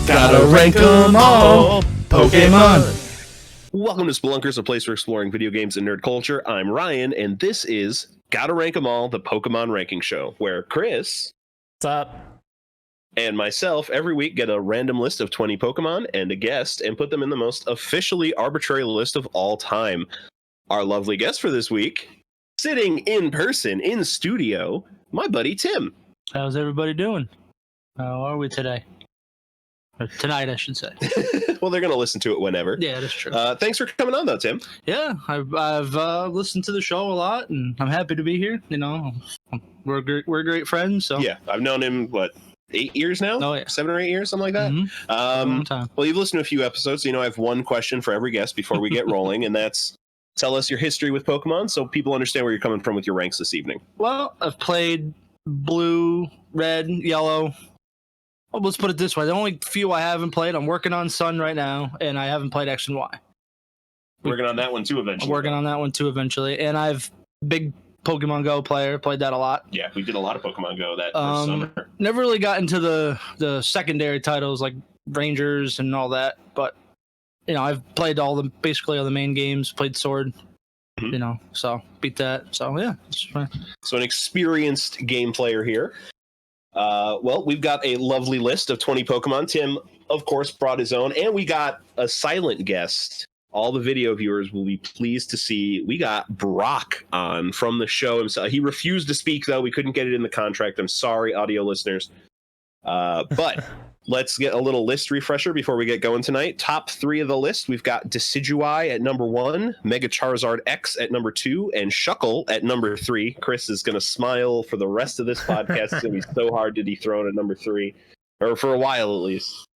Gotta rank 'em all, Pokemon. Welcome to Spelunkers, a place for exploring video games and nerd culture. I'm Ryan, and this is Gotta Rank 'em All, the Pokemon ranking show, where Chris... What's up? And myself every week get a random list of 20 Pokemon and a guest and put them in the most officially arbitrary list of all time. Our lovely guest for this week, sitting in person in studio, my buddy Tim. How's everybody doing? How are we today? Or tonight, I should say. Well, they're going to listen to it whenever. Yeah, that's true. Thanks for coming on, though, Tim. Yeah, I've listened to the show a lot, and I'm happy to be here. You know, we're great friends. So Yeah, I've known him, 8 years now? Oh, yeah. 7 or 8 years, something like that? Mm-hmm. Long time. Well, you've listened to a few episodes, so you know I have one question for every guest before we get rolling, and that's tell us your history with Pokemon so people understand where you're coming from with your ranks this evening. Well, I've played blue, red, yellow. Well, let's put it this way. The only few I haven't played, I'm working on Sun right now, and I haven't played X and Y. Working on that one too eventually. I'm working on that one too eventually. And I've big Pokemon Go player, played that a lot. Yeah, we did a lot of Pokemon Go that first summer. Never really got into the secondary titles like Rangers and all that, but you know, I've played basically all the main games, played Sword, you know, so beat that. So yeah, it's fine. So an experienced game player here. Well, we've got a lovely list of 20 Pokemon. Tim, of course, brought his own, and we got a silent guest. All the video viewers will be pleased to see we got Brock on from the show himself. He refused to speak, though. We couldn't get it in the contract. I'm sorry, audio listeners. But let's get a little list refresher before we get going tonight. Top 3 of the list, we've got Decidueye at number 1, Mega Charizard X at number 2, and Shuckle at number 3. Chris is going to smile for the rest of this podcast. It's going to be so hard to dethrone at number 3, or for a while at least.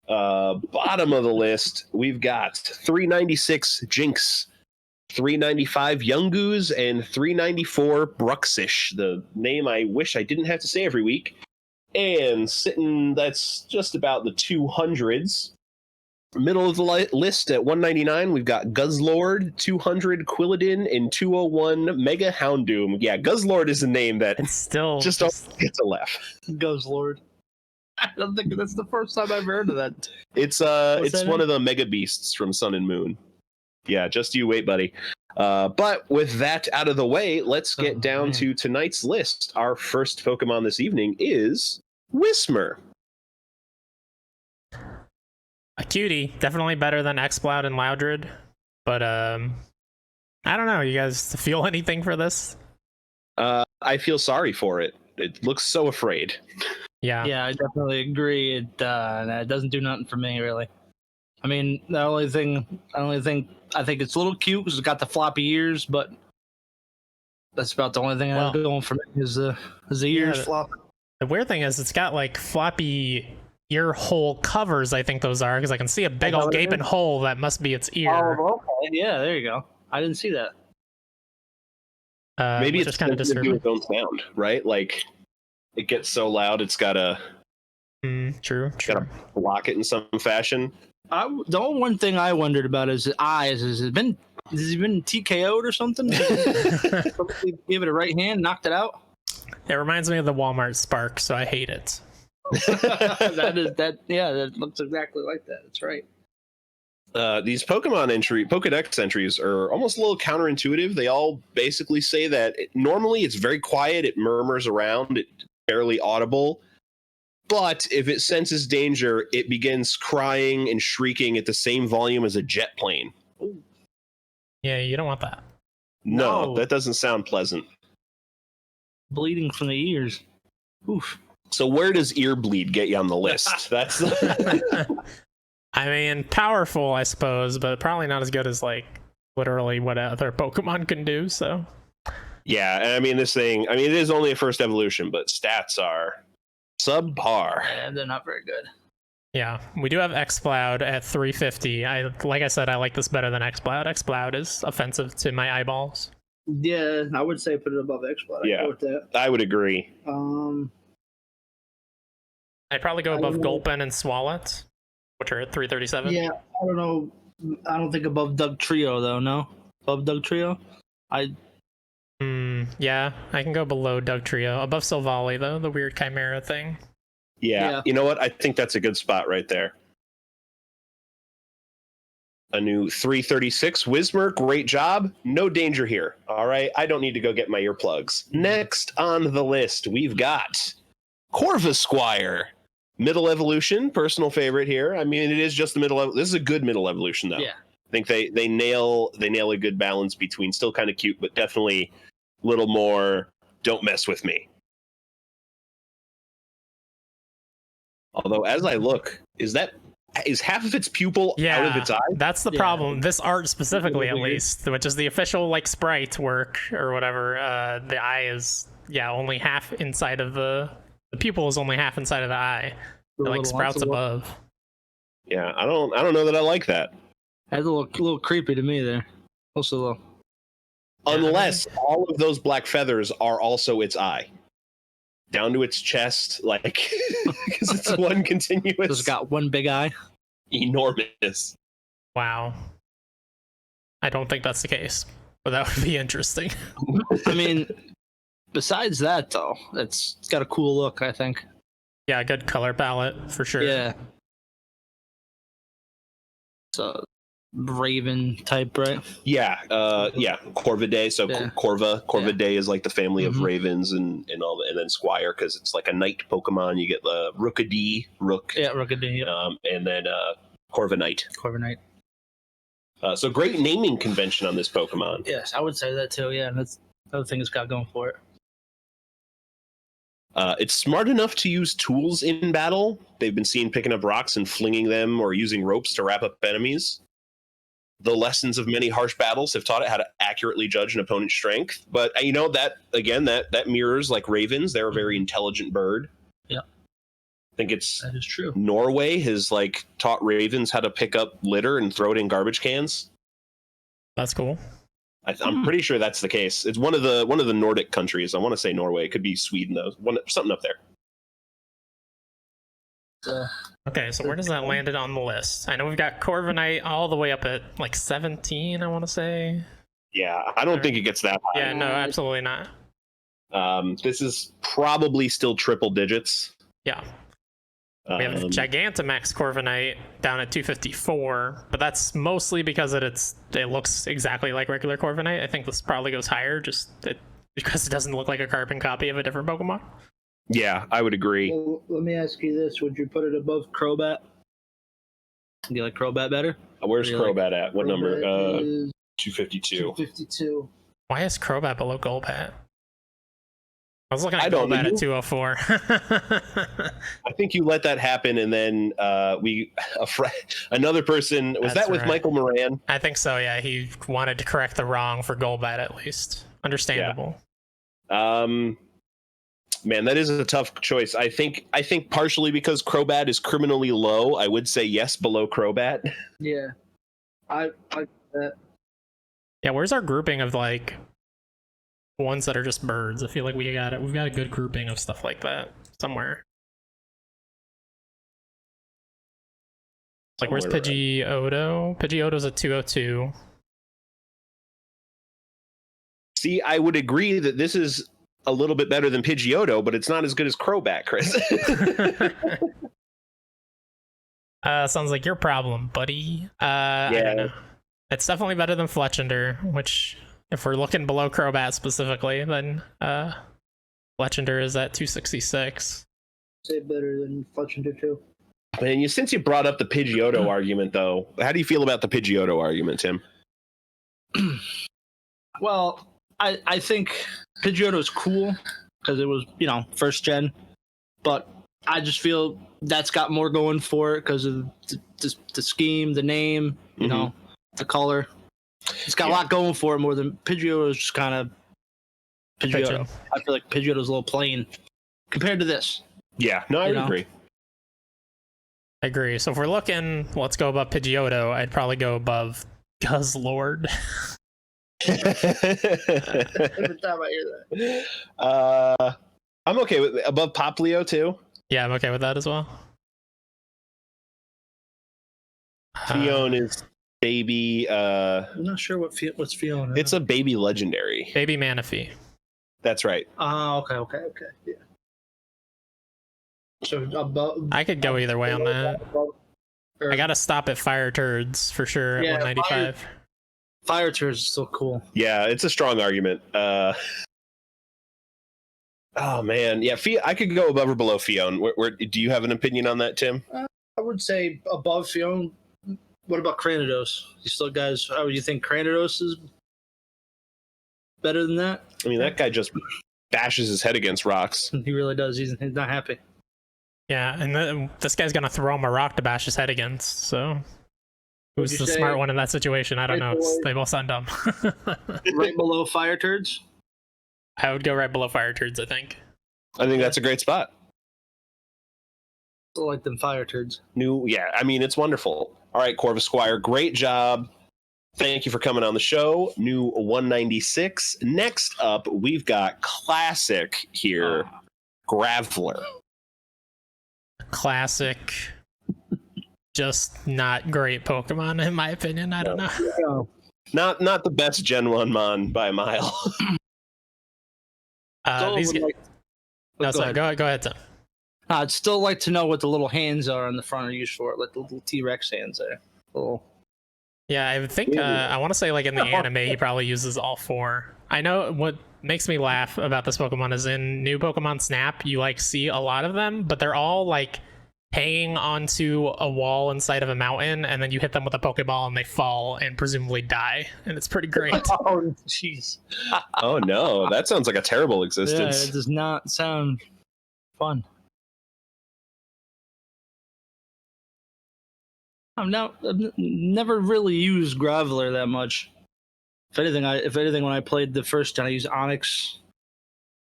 Bottom of the list, we've got 396 Jinx, 395 Yungoos, and 394 Bruxish, the name I wish I didn't have to say every week. And sitting, that's just about the 200s. Middle of the list at 199, we've got Guzzlord, 200 Quilladin, and 201 Mega Houndoom. Yeah, Guzzlord is a name that It's still just gets a laugh. Guzzlord. I don't think that's the first time I've heard of that. It's one of the Mega Beasts from Sun and Moon. Yeah, just you wait, buddy. But with that out of the way, let's get down to tonight's list. Our first Pokemon this evening is Whismur. a cutie. Definitely better than Exploud and Loudred. But I don't know. You guys feel anything for this? I feel sorry for it. It looks so afraid. Yeah, I definitely agree. It doesn't do nothing for me, really. I mean, the only thing I think it's a little cute because it's got the floppy ears, but that's about the only thing I have going for me is the ears flop. The weird thing is it's got like floppy ear hole covers, I think those are, because I can see a big old gaping hole that must be its ear. Oh, okay. Yeah, there you go. I didn't see that. Maybe it's kind of disturbing. its own sound, right? Like it gets so loud, it's gotta true. Gotta block it in some fashion. The only one thing I wondered about is his eyes. Has he been TKO'd or something? Somebody gave it a right hand, knocked it out. It reminds me of the Walmart Spark, so I hate it. That looks exactly like that. That's right. These Pokedex entries are almost a little counterintuitive. They all basically say that normally it's very quiet, it murmurs around, it's barely audible. But if it senses danger, it begins crying and shrieking at the same volume as a jet plane. Ooh. Yeah, you don't want that. No, that doesn't sound pleasant. Bleeding from the ears. Oof. So where does ear bleed get you on the list? That's I mean, powerful, I suppose, but probably not as good as like literally what other Pokemon can do. So yeah, and I mean it is only a first evolution, but stats are subpar. Yeah, they're not very good. Yeah, we do have Exploud at 350. Like I said, I like this better than Exploud. Exploud is offensive to my eyeballs. Yeah, I would say put it above Exploud. Yeah, go with that. I would agree. I'd probably go above Gulpin and Swalot, which are at 337. Yeah, I don't know. I don't think above Doug Trio though. No, above Doug Trio. Yeah, I can go below Doug Trio. Above Silvally, though, the weird Chimera thing. Yeah, you know what? I think that's a good spot right there. A new 336 Whismur, great job. No danger here. All right, I don't need to go get my earplugs. Next on the list, we've got Corvus Squire. Middle evolution, personal favorite here. I mean, it is just the middle. This is a good middle evolution, though. Yeah. I think they nail a good balance between still kind of cute, but definitely a little more. Don't mess with me. Although, as I look, is half of its pupil out of its eye? That's the problem. This art specifically, at least, which is the official like sprite work or whatever. The eye is only half inside of the pupil is only half inside of the eye. It like sprouts above. Yeah, I don't know that I like that. That's a little creepy to me there. Also, little. Unless all of those black feathers are also its eye. Down to its chest, like, because it's one continuous. It's got one big eye. Enormous. Wow. I don't think that's the case, but that would be interesting. I mean, besides that, though, it's got a cool look, I think. Yeah, good color palette, for sure. Yeah. So, Raven type, right? Yeah, Corvidae. So Corvidae is like the family of ravens and all, and then Squire because it's like a knight Pokemon. You get the Rookadee, Rook. Yeah, Rookadee. Yeah. And then Corviknight. Corviknight. So great naming convention on this Pokemon. Yes, I would say that too. Yeah, and that's the other thing it's got going for it. It's smart enough to use tools in battle. They've been seen picking up rocks and flinging them, or using ropes to wrap up enemies. The lessons of many harsh battles have taught it how to accurately judge an opponent's strength. But that mirrors like ravens. They're a very intelligent bird. Yeah, I think that is true. Norway has like taught ravens how to pick up litter and throw it in garbage cans. That's cool. I'm pretty sure that's the case. It's one of the Nordic countries. I want to say Norway. It could be Sweden though. Something up there. Okay, so where does that land it on the list? I know we've got Corviknight all the way up at like 17, I want to say. Yeah, I don't think it gets that high. Yeah, no, absolutely not. This is probably still triple digits. Yeah. We have Gigantamax Corviknight down at 254, but that's mostly because it looks exactly like regular Corviknight. I think this probably goes higher because it doesn't look like a carbon copy of a different Pokemon. Yeah, I would agree. Well, let me ask you this. Would you put it above Crobat? Do you like Crobat better? Where's Crobat at? What number? 252. 252. Why is Crobat below Golbat? I was looking at Golbat at 204. I think you let that happen, and then another person, was that with right. Michael Moran? I think so, yeah. He wanted to correct the wrong for Golbat, at least. Understandable. Yeah. Man, that is a tough choice. I think partially because Crobat is criminally low, I would say yes below Crobat. Yeah. I like that. Yeah, where's our grouping of like ones that are just birds? I feel like we've got a good grouping of stuff like that somewhere. Like where's Pidgeotto? Pidgeotto's at 202. See, I would agree that this is a little bit better than Pidgeotto, but it's not as good as Crobat, Chris. Sounds like your problem, buddy. I don't know. It's definitely better than Fletchender, which, if we're looking below Crobat specifically, then Fletchender is at 266. Say better than Fletchender too. Man, since you brought up the Pidgeotto argument, though, how do you feel about the Pidgeotto argument, Tim? Well, I think Pidgeotto is cool because it was, first gen, but I just feel that's got more going for it because of the scheme, the name, you know, the color. It's got a lot going for it more than Pidgeotto is just kind of Pidgeotto. I feel like Pidgeotto's a little plain compared to this. Yeah, no, I agree. I agree. So if we're looking, let's go above Pidgeotto. I'd probably go above Guzzlord. Every time I hear that. I'm okay with above Poplio too. Yeah, I'm okay with that as well. Fion is baby. I'm not sure what's Fiona. It's a baby legendary. Baby Manaphy. That's right. Oh, okay. Yeah. So above. I could go either way on that. Or- I gotta stop at Fire Turds for sure Yeah, at 195. Fire Turds is still cool. Yeah, it's a strong argument. Oh man, yeah. I could go above or below Fion. Do you have an opinion on that, Tim? I would say above Fion. What about Cranidos? You still guys? Oh, you think Cranidos is better than that? I mean, that guy just bashes his head against rocks. He really does. He's not happy. Yeah, and this guy's gonna throw him a rock to bash his head against. So who's you the say? smart one in that situation? I don't know. They both sound dumb. Right below Fire Turds. I would go right below Fire Turds, I think. I think that's a great spot. Still like them Fire Turds. Yeah, I mean, it's wonderful. All right, Corvus Squire, great job. Thank you for coming on the show. New 196. Next up, we've got Classic here. Graveler. Classic. Just not great Pokemon, in my opinion. I don't know. Not the best Gen 1 Mon by a mile. These guys... No, sorry, go ahead, Tim. I'd still like to know what the little hands are on the front are used for, like the little T-Rex hands there. Little. Yeah, I would think, I want to say, like, in the anime, he probably uses all four. I know what makes me laugh about this Pokemon is in new Pokemon Snap, you, like, see a lot of them, but they're all, like, hanging onto a wall inside of a mountain, and then you hit them with a Pokeball, and they fall and presumably die, and it's pretty great. Oh, jeez. Oh, no. That sounds like a terrible Yeah, existence. it does not sound fun. I've never really used Graveler that much. If anything, when I played the first time, I used Onyx.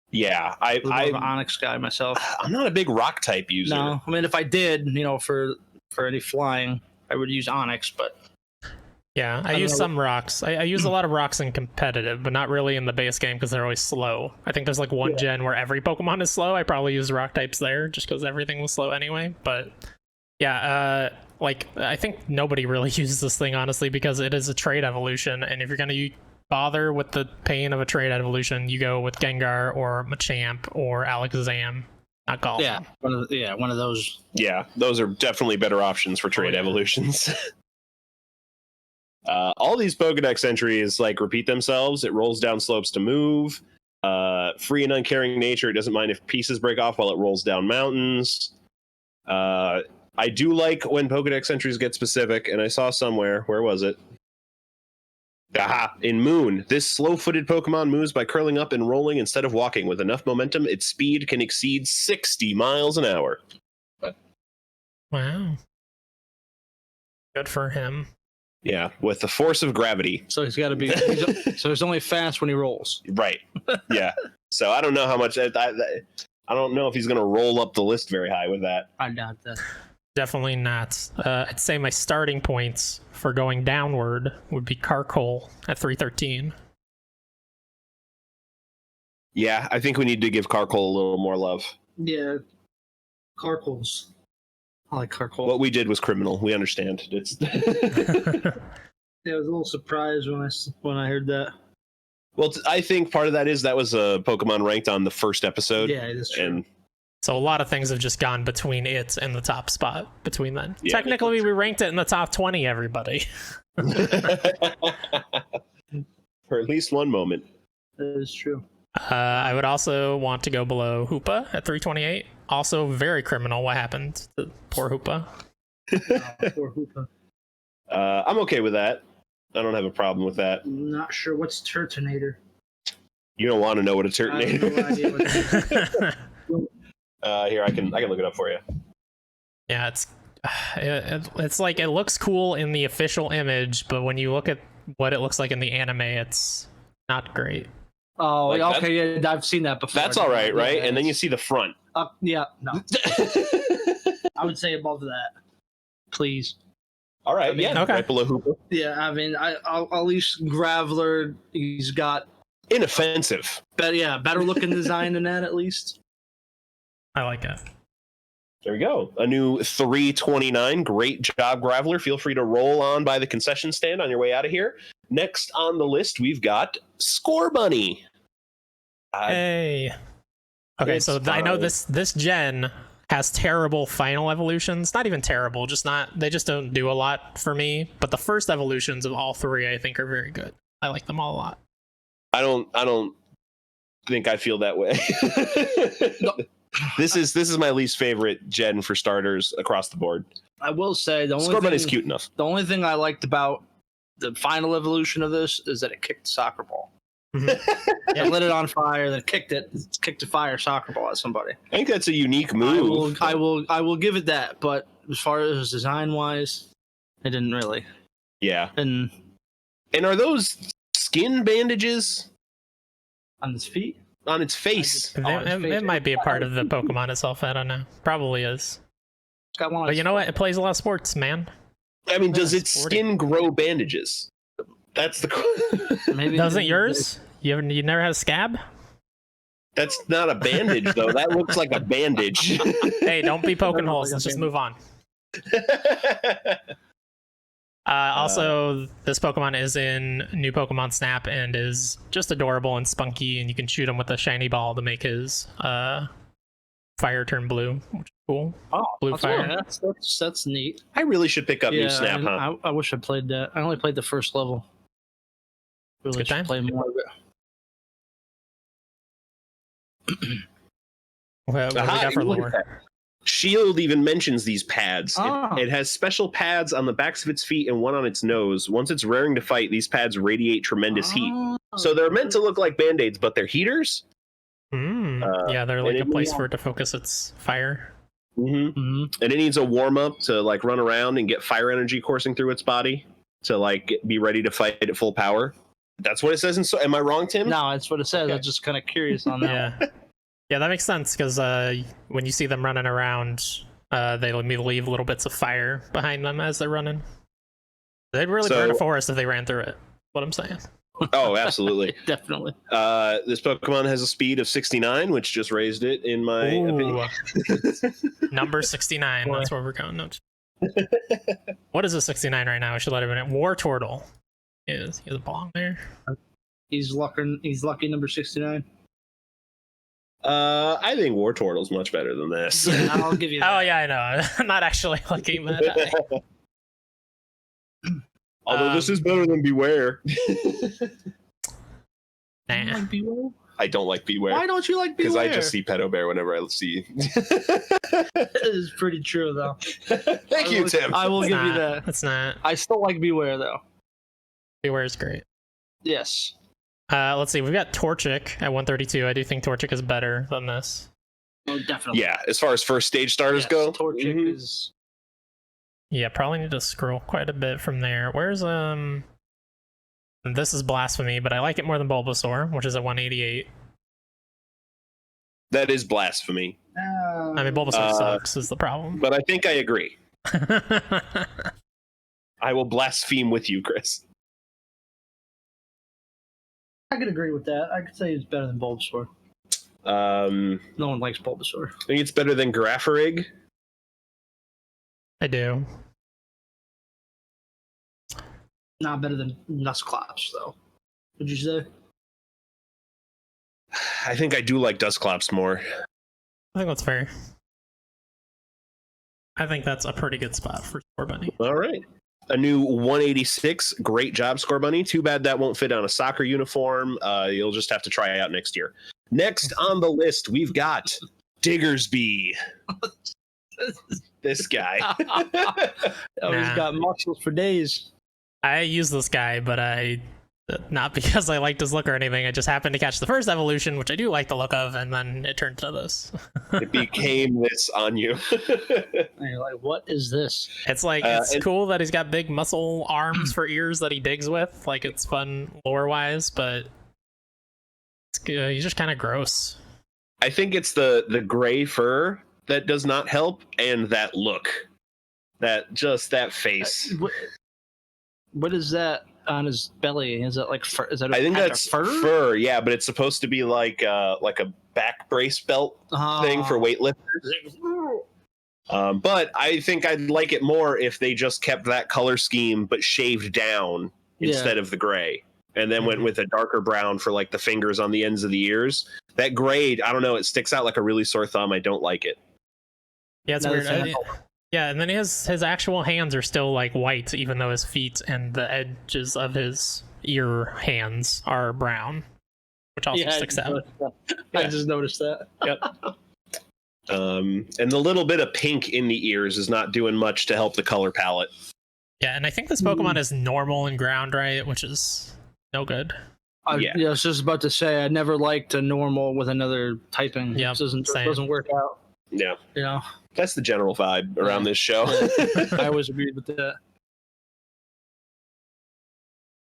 Yeah, I'm more of an Onyx guy myself. I'm not a big rock type user. No, I mean if I did, for any flying, I would use Onyx. But Yeah, I use some rocks. I use a lot of rocks in competitive, but not really in the base game because they're always slow. I think there's like one gen where every Pokemon is slow. I probably use rock types there just because everything was slow anyway. But yeah, like I think nobody really uses this thing honestly because it is a trade evolution, and if you're gonna bother with the pain of a trade evolution, you go with Gengar or Machamp or Alakazam, not Golem. yeah, one of those. Yeah, those are definitely better options for trade evolutions. All these Pokedex entries like repeat themselves. It rolls down slopes to move. Free and uncaring nature. It doesn't mind if pieces break off while it rolls down mountains. I do like when Pokedex entries get specific, and I saw somewhere, where was it? Aha, in Moon. This slow-footed Pokemon moves by curling up and rolling instead of walking. With enough momentum, its speed can exceed 60 miles an hour. Wow. Good for him. Yeah, with the force of gravity. So he's got to be. So he's only fast when he rolls. Right. Yeah. So I don't know how much. I don't know if he's going to roll up the list very high with that. I doubt that. Definitely not. I'd say my starting points for going downward would be Carkol at 313. Yeah, I think we need to give Carkol a little more love. Yeah, Carkles. I like Carkol. What we did was criminal. We understand. It's Yeah, I was a little surprised when I heard that. well, I think part of that was a Pokemon ranked on the first episode. Yeah, that's true. And So a lot of things have just gone between it and the top spot between then. Yeah, Technically, we ranked it in the top 20, everybody. for at least one moment. That is true. I would also want to go below Hoopa at 328. Also very criminal what happened to poor Hoopa. Poor Hoopa. I'm okay with that. I don't have a problem with that. I'm not sure what's Turtonator. You don't want to know what a I have no Turtonator idea what that is. Here, I can look it up for you. Yeah, it's like it looks cool in the official image, but when you look at what it looks like in the anime, it's not great. Oh, Like okay, yeah, I've seen that before. That's all right, right? Yeah, And then you see the front. yeah, no, I would say above that. please. All right, yeah, okay. right below Hooper. Yeah, I mean, I'll at least Graveler, he's got Inoffensive. better looking design than that at least. I like it. There we go. A new 329. Great job, Graveler. Feel free to roll on by the concession stand on your way out of here. Next on the list, we've got Score Bunny. Hey. Okay, it's so I know fine. this gen has terrible final evolutions. Not even terrible, just not. They just don't do a lot for me. But the first evolutions of all three, I think, are very good. I like them all a lot. I don't think I feel that way. This is my least favorite gen for starters across the board. I will say the only Scorbunny thing, is cute enough. The only thing I liked about the final evolution of this is that it kicked the soccer ball. It lit it on fire, then kicked a fire soccer ball at somebody. I think that's a unique move. I will give it that, but as far as design wise, it didn't really. Yeah. And are those skin bandages on its feet? On its face? It might be a part of the Pokemon itself. I don't know. Probably is. Got one. But you know what? It plays a lot of sports, man. I mean, does its skin grow bandages? That's the Maybe doesn't yours? You never had a scab? That's not a bandage though. That looks like a bandage. Hey, don't be poking holes. Let's just move on. Also, this Pokemon is in New Pokemon Snap and is just adorable and spunky, and you can shoot him with a shiny ball to make his fire turn blue, which is cool. Oh, Blue fire. That's neat. I really should pick up New Snap, huh? I wish I played that. I only played the first level. Really Good time. play more of it. What do we got for lore? Shield even mentions these pads. Ah. It has special pads on the backs of its feet and one on its nose. Once it's raring to fight, these pads radiate tremendous heat. So they're meant to look like band-aids, but they're heaters. Yeah, they're like a place for it to focus its fire. And it needs a warm-up to like run around and get fire energy coursing through its body to like be ready to fight at full power. That's what it says. So, am I wrong, Tim? No, that's what it says. Okay. I'm just kind of curious on that. Yeah. Yeah, that makes sense because when you see them running around, they leave little bits of fire behind them as they're running. They'd really burn a forest if they ran through it. What I'm saying. Oh, absolutely. Definitely. This Pokemon has a speed of 69, which just raised it in my opinion. Number 69. Boy. That's where we're going. No. What is a 69 right now? I should let him in. War Turtle. He doesn't belong there. He's lucky number 69. I think War Turtle's much better than this. Yeah, I'll give you that. Oh yeah, I know. I'm not actually looking that. Although this is better than Beware. Nah. Beware? I don't like Beware. Why don't you like Beware? Because I just see Pedo Bear whenever I see. It is pretty true, though. Thank you, Tim. I will give you that. It's not. I still like Beware, though. Beware is great. Yes. Let's see. We've got Torchic at 132. I do think Torchic is better than this. Oh, definitely. Yeah, as far as first stage starters go. Torchic is... Yeah, probably need to scroll quite a bit from there. Where's this is Blasphemy, but I like it more than Bulbasaur, which is at 188. That is blasphemy. I mean, Bulbasaur sucks is the problem. But I think I agree. I will blaspheme with you, Chris. I could agree with that. I could say it's better than Bulbasaur. No one likes Bulbasaur. I think it's better than Graffarig. I do. Not better than Nuzclops, though. Would you say? I think I do like Dusclops more. I think that's fair. I think that's a pretty good spot for Scorbunny. All right. A new 186. Great job, Scorbunny. Too bad that won't fit on a soccer uniform. You'll just have to try it out next year. Next on the list, we've got Diggersby. This guy. He's got muscles for days. I use this guy, but not because I liked his look or anything. I just happened to catch the first evolution, which I do like the look of, and then it turned to this. It became this on you. And you're like, what is this? It's like, it's cool that he's got big muscle arms for ears that he digs with. Like, it's fun lore-wise, but he's just kind of gross. I think it's the gray fur that does not help, and that look. That face. What is that on his belly? Is that like fur? Is that I think that's fur, yeah, but it's supposed to be like a back brace belt thing for weightlifters. But I think I'd like it more if they just kept that color scheme but shaved down instead of the gray, and then went with a darker brown for like the fingers on the ends of the ears. That gray, I don't know, it sticks out like a really sore thumb. I don't like it. Yeah, it's Another weird. thing I don't- Yeah, and then his actual hands are still like white, even though his feet and the edges of his ear hands are brown, which also Yeah, sticks out. I just noticed that. Yep. And the little bit of pink in the ears is not doing much to help the color palette. Yeah, and I think this Pokemon is normal in ground, right? Which is no good. Yeah. I was just about to say I never liked a normal with another typing. Yeah, It doesn't same. work out. Yeah, You know, that's the general vibe around this show. I always agreed with that.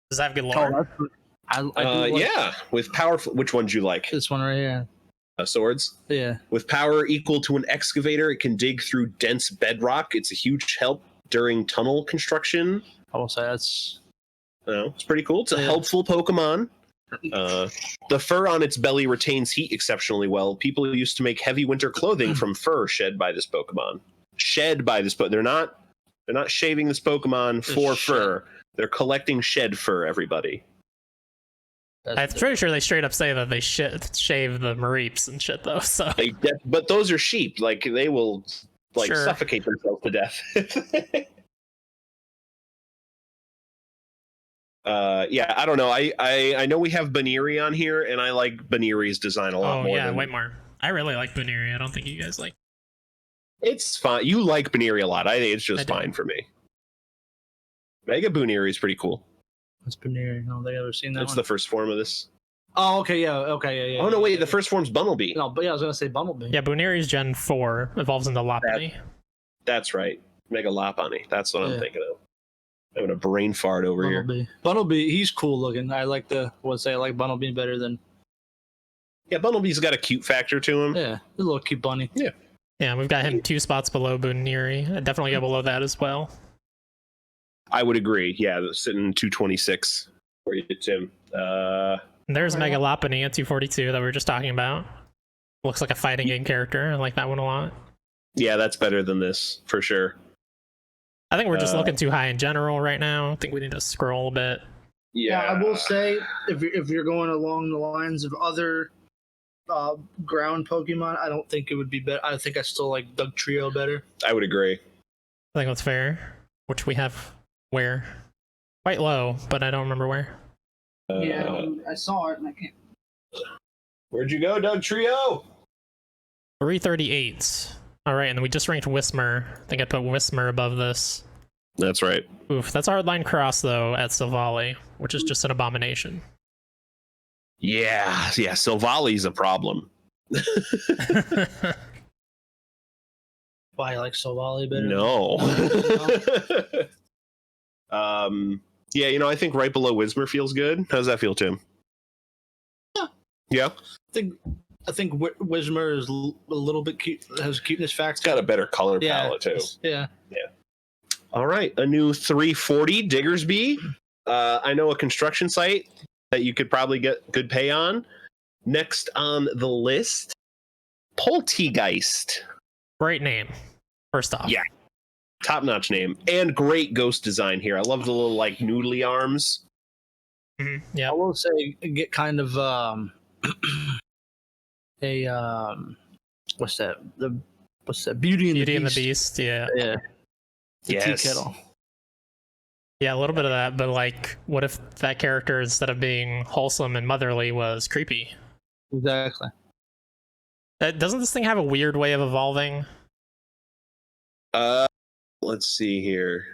Does that have good Oh, lore? I do like Yeah, with powerful. Which one do you like? this one right here. Swords. Yeah. With power equal to an excavator, it can dig through dense bedrock. It's a huge help during tunnel construction. I will say that's It's pretty cool. It's a helpful Pokemon. The fur on its belly retains heat exceptionally well. People used to make heavy winter clothing from fur shed by this Pokemon. They're not shaving this Pokemon for fur. They're collecting shed fur, everybody. I'm pretty sure they straight up say that they shave the Mareeps and shit, though. So But those are sheep. Like, they will Sure. suffocate themselves to death. Yeah, I don't know. I know we have Baneri on here, and I like Baneri's design a lot more. yeah, way more. I really like Buneri. I don't think you guys like. It's fine. You like Baneri a lot. I think it's I just do. fine for me. Mega Baneri is pretty cool. It's Baneri. I don't think I've ever seen that That's one. the first form of this. Oh, okay, yeah, okay, yeah. Oh no, wait, the first form's Bumblebee. No, but yeah, I was gonna say Bumblebee. Yeah, Buneri's Gen 4 evolves into Lopunny. That's right. Mega Lopunny. That's what I'm Yeah. thinking of. I'm having a brain fart over here. Bumblebee, he's cool looking. I like Bumblebee better than Yeah, Bumblebee's got a cute factor to him. a little cute bunny. Yeah, we've got him 2 spots below Buneri. I'd definitely go below that as well. I would agree. Yeah, sitting 226 where you get him. And there's Mega Lopunny at 242 that we were just talking about. Looks like a fighting game character. I like that one a lot. Yeah, that's better than this for sure. I think we're just looking too high in general right now. I think we need to scroll a bit. Yeah, I will say if you're going along the lines of other ground Pokemon, I don't think it would be better. I think I still like Doug Trio better. I would agree. I think that's fair. Which we have where? Quite low, but I don't remember where. I saw it and I can't. Where'd you go, Doug Trio? 338. All right, and then we just ranked Whismur. I think I put Whismur above this. That's right. Oof, that's a hardline cross though at Silvally, which is just an abomination. Yeah, Silvali's a problem. Why I like Solvali better? No. Yeah, I think right below Whismur feels good. How does that feel, Tim? Yeah. I think Whismur is a little bit cute. Has a cuteness factor. It's got a better color palette too. Yeah. All right, a new 340 Diggersby. I know a construction site that you could probably get good pay on. Next on the list, Polti Geist. Great name. First off. Yeah. Top-notch name and great ghost design here. I love the little noodly arms. Yeah. I will say get kind of what's that? Beauty and Beauty the and Beast. the Beast. Yeah. Yeah. The Yes. tea kettle. Yeah, a little bit of that, but what if that character, instead of being wholesome and motherly, was creepy? Exactly. Doesn't this thing have a weird way of evolving? Let's see here.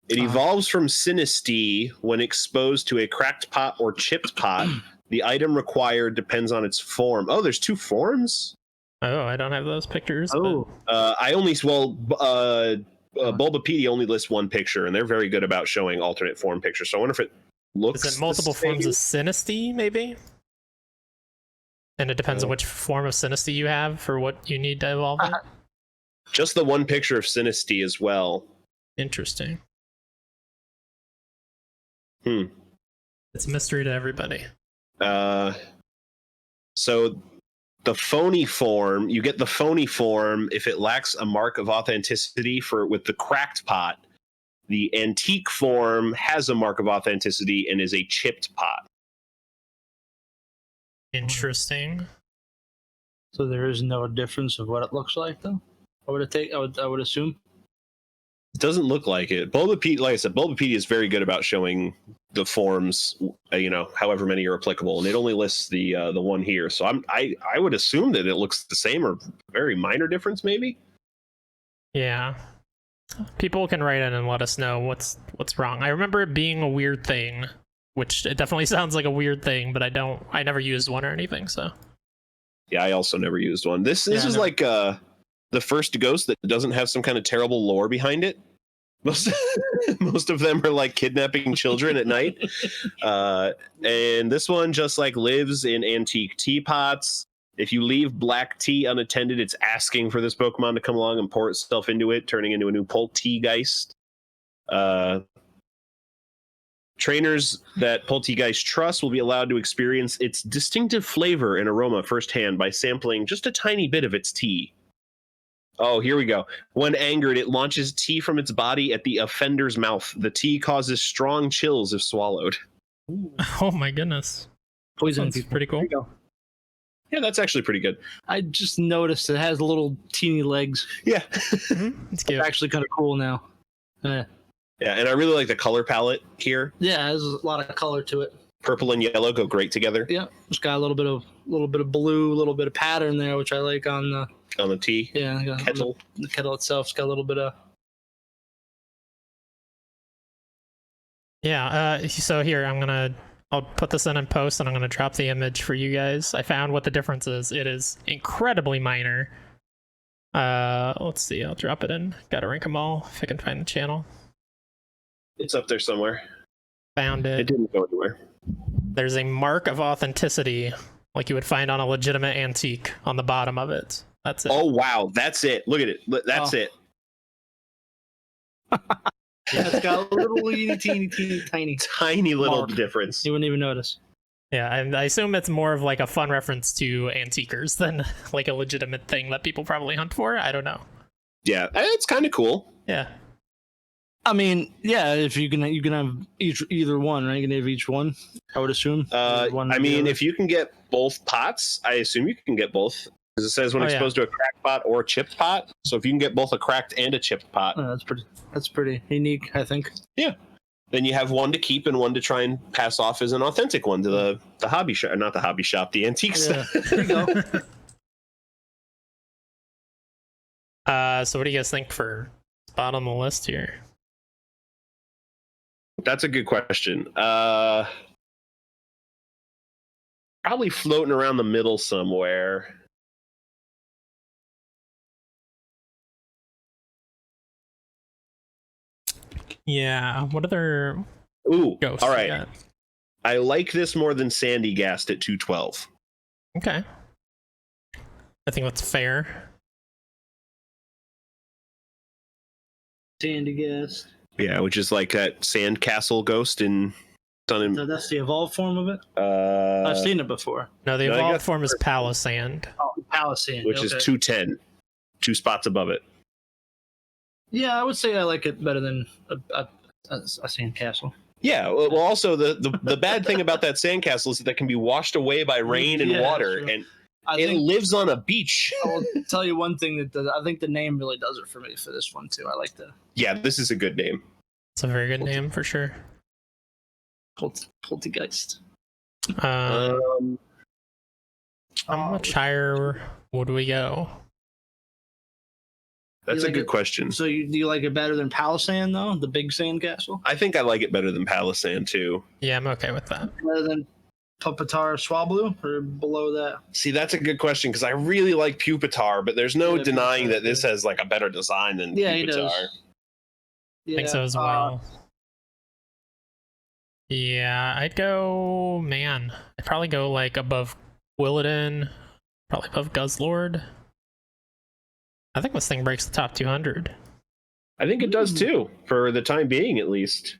It evolves from Sinistea when exposed to a cracked pot or chipped pot. The item required depends on its form. Oh, there's 2 forms? Oh, I don't have those pictures. Oh, Bulbapedia only lists 1 picture, and they're very good about showing alternate form pictures. So I wonder if it looks. Is it multiple the same? forms of Sinistea, maybe? And it depends on which form of Sinistea you have for what you need to evolve in? Just the 1 picture of Sinistea as well. Interesting. It's a mystery to everybody. So the phony form, you get the phony form if it lacks a mark of authenticity with the cracked pot. The antique form has a mark of authenticity and is a chipped pot. Interesting. so there is no difference of what it looks like, though. I would assume. It doesn't look like it. Bulbapedia, like I said, Bulbapedia is very good about showing the forms, however many are applicable, and it only lists the one here. So I would assume that it looks the same or very minor difference, maybe. Yeah. People can write in and let us know what's wrong. I remember it being a weird thing, which it definitely sounds like a weird thing, but I never used one or anything, so. Yeah, I also never used one. This is like the first ghost that doesn't have some kind of terrible lore behind it. Most of them are like kidnapping children at night. And this one just like lives in antique teapots. If you leave black tea unattended, it's asking for this Pokemon to come along and pour itself into it, turning into a new Polti Geist. Trainers that Polti Geist trust will be allowed to experience its distinctive flavor and aroma firsthand by sampling just a tiny bit of its tea. Oh, here we go. When angered, it launches tea from its body at the offender's mouth. The tea causes strong chills if swallowed. Oh my goodness. Poison. Sounds pretty cool. Yeah, that's actually pretty good. I just noticed it has little teeny legs. Yeah. It's cute. It's actually kind of cool now. Yeah, and I really like the color palette here. Yeah, there's a lot of color to it. Purple and yellow go great together. Yeah, it's got a little bit of blue, a little bit of pattern there, which I like on the tea. Yeah, Kettle. The kettle itself's got a little bit of. Yeah. So here I'll put this in post, and I'm gonna drop the image for you guys. I found what the difference is. It is incredibly minor. Let's see. I'll drop it in. Gotta rank them all if I can find the channel. It's up there somewhere. Found it. It didn't go anywhere. There's a mark of authenticity, like you would find on a legitimate antique, on the bottom of it. That's it. Oh wow, that's it. Look at it. That's it. Yeah, it's got a little teeny Tiny little mark. difference. You wouldn't even notice. Yeah, and I assume it's more of like a fun reference to antiquers than like a legitimate thing that people probably hunt for. I don't know. Yeah, it's kind of cool. Yeah. I mean, yeah, if you can have either one, right? You can have each one. I would assume. I mean, if you can get both pots, I assume you can get both. Because it says when exposed to a cracked pot or a chipped pot. So if you can get both a cracked and a chipped pot, that's pretty unique, I think. Yeah. Then you have one to keep and one to try and pass off as an authentic one to the hobby shop, not the hobby shop, the antique Yeah. stuff. There you go. So what do you guys think for spot on the list here? That's a good question. Probably floating around the middle somewhere. Yeah. What other Ooh, ghosts? all you right. got? I like this more than Sandy Gast at 212. Okay. I think that's fair. Sandy Gast. Yeah, which is like that sandcastle ghost in Sun and So that's the evolved form of it. I've seen it before. No, the No, I evolved got- form is Palisand. Oh, Palisand, which is 210, 2 spots above it. Yeah, I would say I like it better than a sandcastle. Yeah, well, also the bad thing about that sandcastle is that it can be washed away by rain and Yeah, water, sure. and I it think lives on a beach. I'll tell you one thing that I think the name really does it for me for this one too. I like the Yeah, this is a good name. It's a very good name for sure. Polti Geist. How much higher would we go? That's You a like good it? question. So do you like it better than Palisand though? The big sandcastle? I think I like it better than Palisand too. Yeah, I'm okay with that. Better than Pupitar Swablu or below that? See, that's a good question because I really like Pupitar, but there's no Yeah, denying Pupitar, that this has like a better design than Yeah, he Pupitar. does. I think so as well. Yeah, I'd go, man. I'd probably go like above Willadin, probably above Guzzlord. I think this thing breaks the top 200. I think it does too, for the time being at least.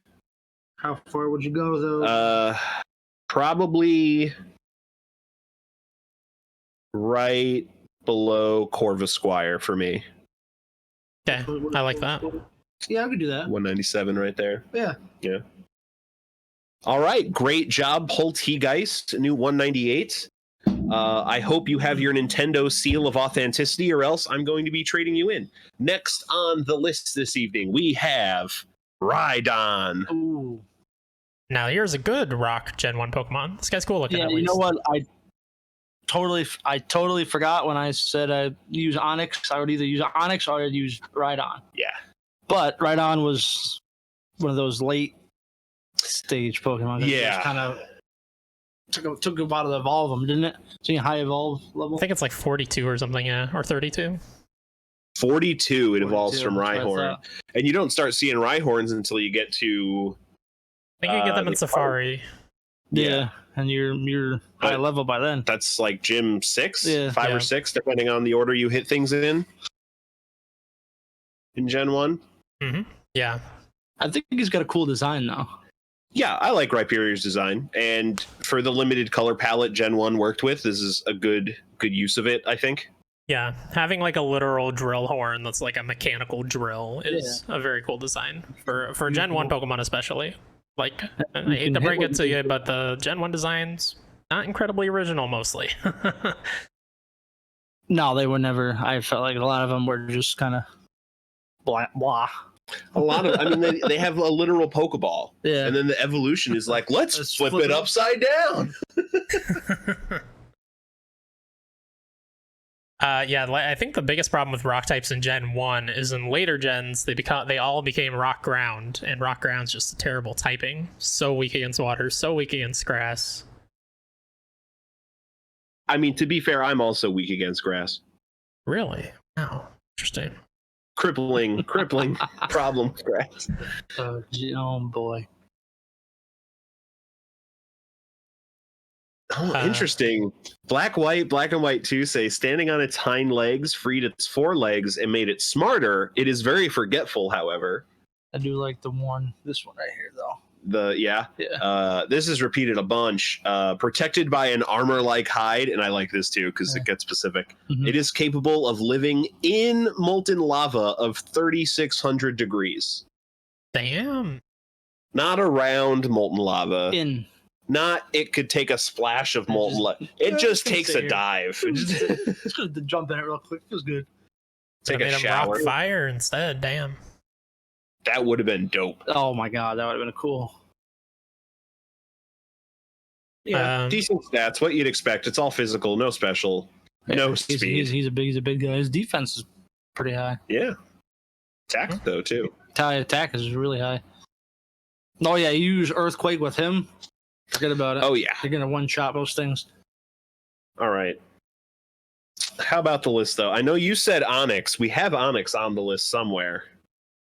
How far would you go though? Probably right below Corvus Squire for me. Okay, I like that. Yeah, I could do that. 197 right there. Yeah. Yeah. All right, great job, Polti Geist, new 198. I hope you have your Nintendo seal of authenticity, or else I'm going to be trading you in. Next on the list this evening, we have Rhydon. Ooh. Now here's a good rock Gen 1 Pokemon. This guy's cool looking. Yeah, at you least. know what? I totally forgot when I said I'd use Onix. I would either use Onix or I'd use Rhydon. Yeah. But Rhydon was one of those late stage Pokemon. Yeah. Kind of took a while to evolve them, didn't it? So you high evolve level. I think it's like 42 or something, yeah, or 32. 42 it evolves from that's what I Rhyhorn. thought. And you don't start seeing Rhyhorns until you get to... I think you get them in the Safari. Yeah, and you're high level by then. That's like Gym 6? Yeah. 5 or 6, depending on the order you hit things in Gen 1. Mm-hmm. Yeah. I think he's got a cool design though. Yeah, I like Rhyperior's design, and for the limited color palette Gen 1 worked with, this is a good use of it, I think. Yeah, having like a literal drill horn that's like a mechanical drill is a very cool design for Gen 1 Pokemon especially. Like, I hate to break it to you, but the Gen 1 designs, not incredibly original mostly. No, they were never. I felt like a lot of them were just kind of blah. A lot of, I mean, they have a literal Pokeball, Yeah. and then the evolution is like, let's Let's flip flip it it. upside down. Yeah, I think the biggest problem with rock types in Gen 1 is in later gens they all became rock ground, and rock ground's just a terrible typing. So weak against water, so weak against grass. I mean, to be fair, I'm also weak against grass. Really? Wow. Interesting. Crippling problem with grass. Oh boy. Oh, interesting. Black and white 2 say, standing on its hind legs, freed its forelegs, and made it smarter. It is very forgetful, however. I do like this one right here though. This is repeated a bunch. Protected by an armor-like hide, and I like this too because it gets specific. Mhm. It is capable of living in molten lava of 3,600 degrees. Damn. Not around molten lava. Not it could take a splash of molten lava. It just takes a here. dive. It's good to jump in it real quick. Feels good. Take I a made him shower. rock fire instead. Damn. That would have been dope. Oh my god, that would have been cool. Yeah, Decent stats, what you'd expect. It's all physical, no special, no speed. He's a big guy. His defense is pretty high. Yeah. Attack though too. Attack is really high. Oh yeah, you use Earthquake with him. Forget about it. Oh yeah. You're gonna one-shot most things. All right. How about the list though? I know you said Onyx. We have Onyx on the list somewhere.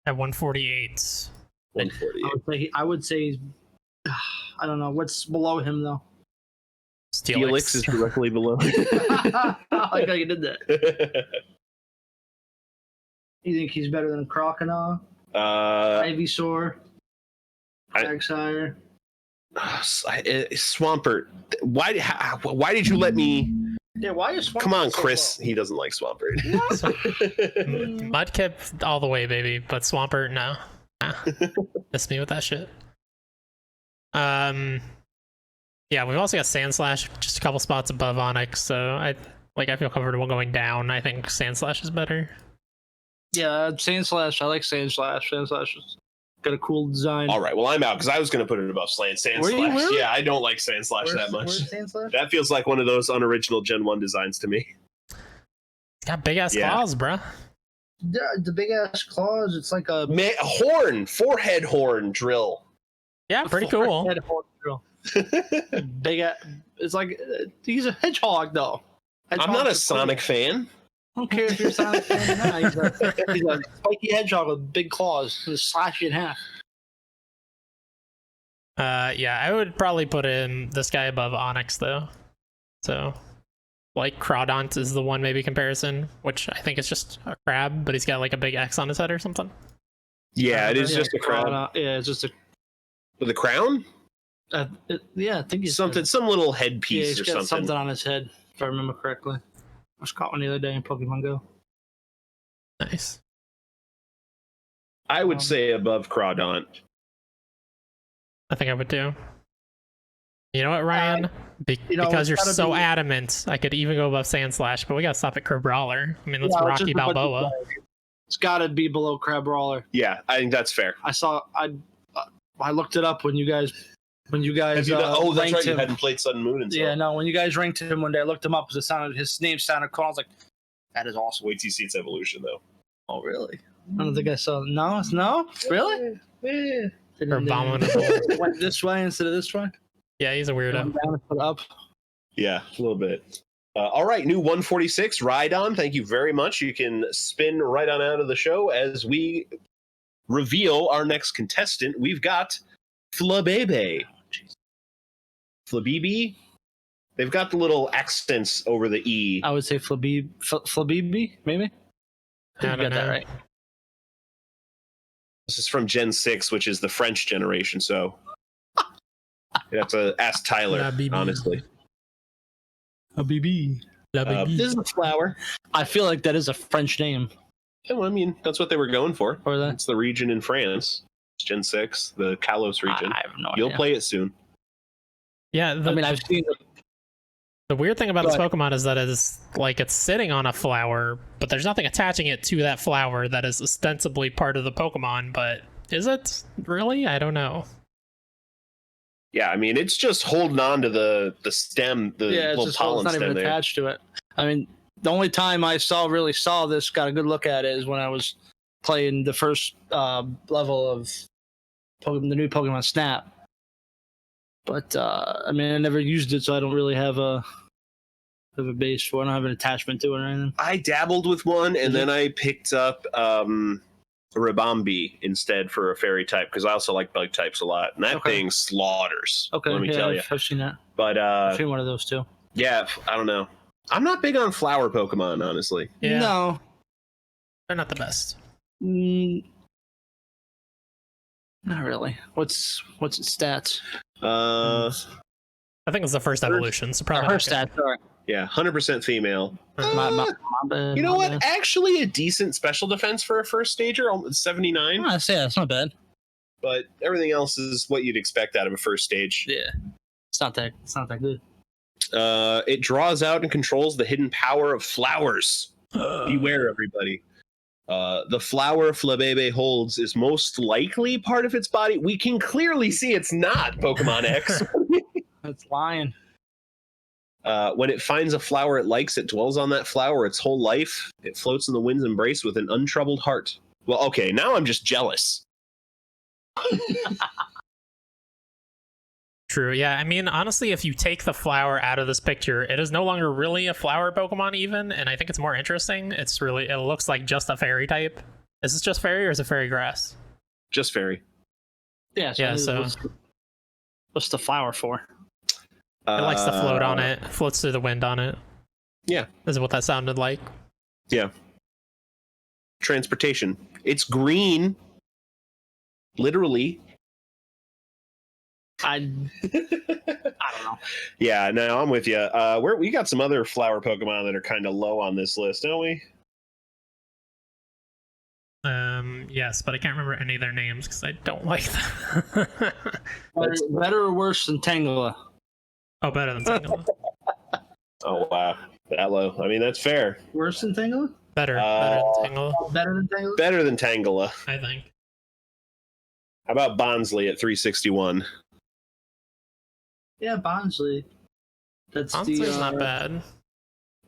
At 148. 148. I would say he's, I don't know what's below him though. Steelix is directly below. I like how you did that. You think he's better than Croconaw, Ivysaur, Quagsire? Swampert. Why did you let me? Yeah, why is Swampert Come on, so Chris. low? He doesn't like Swampert. Mudkip all the way, baby, but Swampert, no. Nah. Miss me with that shit. Yeah, we've also got Sandslash just a couple spots above Onix, so I feel comfortable going down. I think Sandslash is better. Yeah, Sandslash. I like Sandslash. Sandslash has got a cool design. All right, well, I'm out because I was going to put it above Sandslash. Were you really? Yeah, I don't like Sandslash that much. Where's Sandslash? That feels like one of those unoriginal Gen 1 designs to me. It's got big ass claws, bruh. The big ass claws. It's like a Horn, forehead horn drill. Yeah, pretty cool. Head horn drill. Big. It's like he's a hedgehog though. I'm not a Sonic fan. I don't care if you're a Sonic fan or not. He's a spiky hedgehog with big claws. Just slash you in half. Yeah, I would probably put this guy above Onix though. So, like Crawdont is the one maybe comparison, which I think is just a crab, but he's got like a big X on his head or something. Yeah, it is just a crab. Yeah, it's just a. With a crown? Yeah, I think he's some little yeah, headpiece he's or got something. on his head, if I remember correctly. I just caught one the other day in Pokemon Go. Nice. I would say above Crawdont. I think I would too. You know what, Ryan? Because you're gotta so be- adamant, I could even go above Sand Slash, but we gotta stop at Crabrawler. I mean, that's Yeah, Rocky just because Balboa. It's got to be below Crab Brawler. Yeah, I think that's fair. I looked it up when you guys Have you done, that's ranked right. You him. hadn't played Sun and Moon until. Yeah, no, when you guys ranked him one day, I looked him up because his name sounded cool. I was like, that is awesome. Wait till you see its evolution, though. Oh, really? I don't think I saw. No, really? Yeah. Or Abominable. Went this way instead of this way. Yeah, he's a weirdo. Down and put up. Yeah, a little bit. All right, new 146 Rhydon. Thank you very much. You can spin right on out of the show as we reveal our next contestant. We've got Flabebe. Flabibi? They've got the little accents over the E. I would say Flabibi, maybe. I don't You got that know. right. This is from Gen 6, which is the French generation, so you have to ask Tyler, Flabibi. honestly. Habibi. This is a flower. I feel like that is a French name. Yeah, well, I mean, that's what they were going for. Or that. It's the region in France. It's Gen 6, the Kalos region. I have no You'll idea. play it soon. Yeah, I mean, I've seen it. the weird thing about Go this ahead. Pokemon is that it's like it's sitting on a flower, but there's nothing attaching it to that flower that is ostensibly part of the Pokemon, but is it really? I don't know. Yeah, I mean, it's just holding on to the stem, the Yeah, it's little just pollen it's not stem even there. attached to it. I mean, the only time I really saw this, got a good look at it, is when I was playing the first level of the new Pokemon Snap. But I mean, I never used it, so I don't really have a base for it. I don't have an attachment to it or anything. I dabbled with one, and Mhm. then I picked up Ribombee instead for a fairy type, because I also like bug types a lot. And that Okay. thing slaughters, Okay, let me yeah, tell you. I've seen that. But I've seen one of those too. yeah, I don't know. I'm not big on flower Pokemon, honestly. Yeah, No. they're not the best. Mm, not really. What's its stats? I think it's the first evolution, so probably Her not good. stats. Sorry. Yeah, 100% female. My bad. You know my what? bad. Actually, a decent special defense for a first stager, 79. I say that's not bad. But everything else is what you'd expect out of a first stage. Yeah, it's not that good. It draws out and controls the hidden power of flowers. Beware, everybody. The flower Flabebe holds is most likely part of its body. We can clearly see it's not Pokemon X. It's lying. When it finds a flower it likes, it dwells on that flower its whole life. It floats in the wind's embrace with an untroubled heart. Well, okay, now I'm just jealous. True, yeah. I mean, honestly, if you take the flower out of this picture, it is no longer really a flower Pokemon even, and I think it's more interesting. It looks like just a fairy type. Is this just fairy or is it fairy grass? Just fairy. Yeah. Yeah, so- What's the flower for? It likes to float on it, floats through the wind on it. Yeah. Is what that sounded like. Yeah. Transportation. It's green. Literally. I don't know. Yeah, no, I'm with you. We got some other flower Pokemon that are kind of low on this list, don't we? Yes, but I can't remember any of their names because I don't like them. Better or worse than Tangela? Oh, better than Tangela. Oh, wow. That low. I mean, that's fair. Worse than Tangela? Better than Tangela, Better than Tangela? Better than Tangela. I think. How about Bonsley at 361? Yeah, Bonsley. That's Honestly's not bad.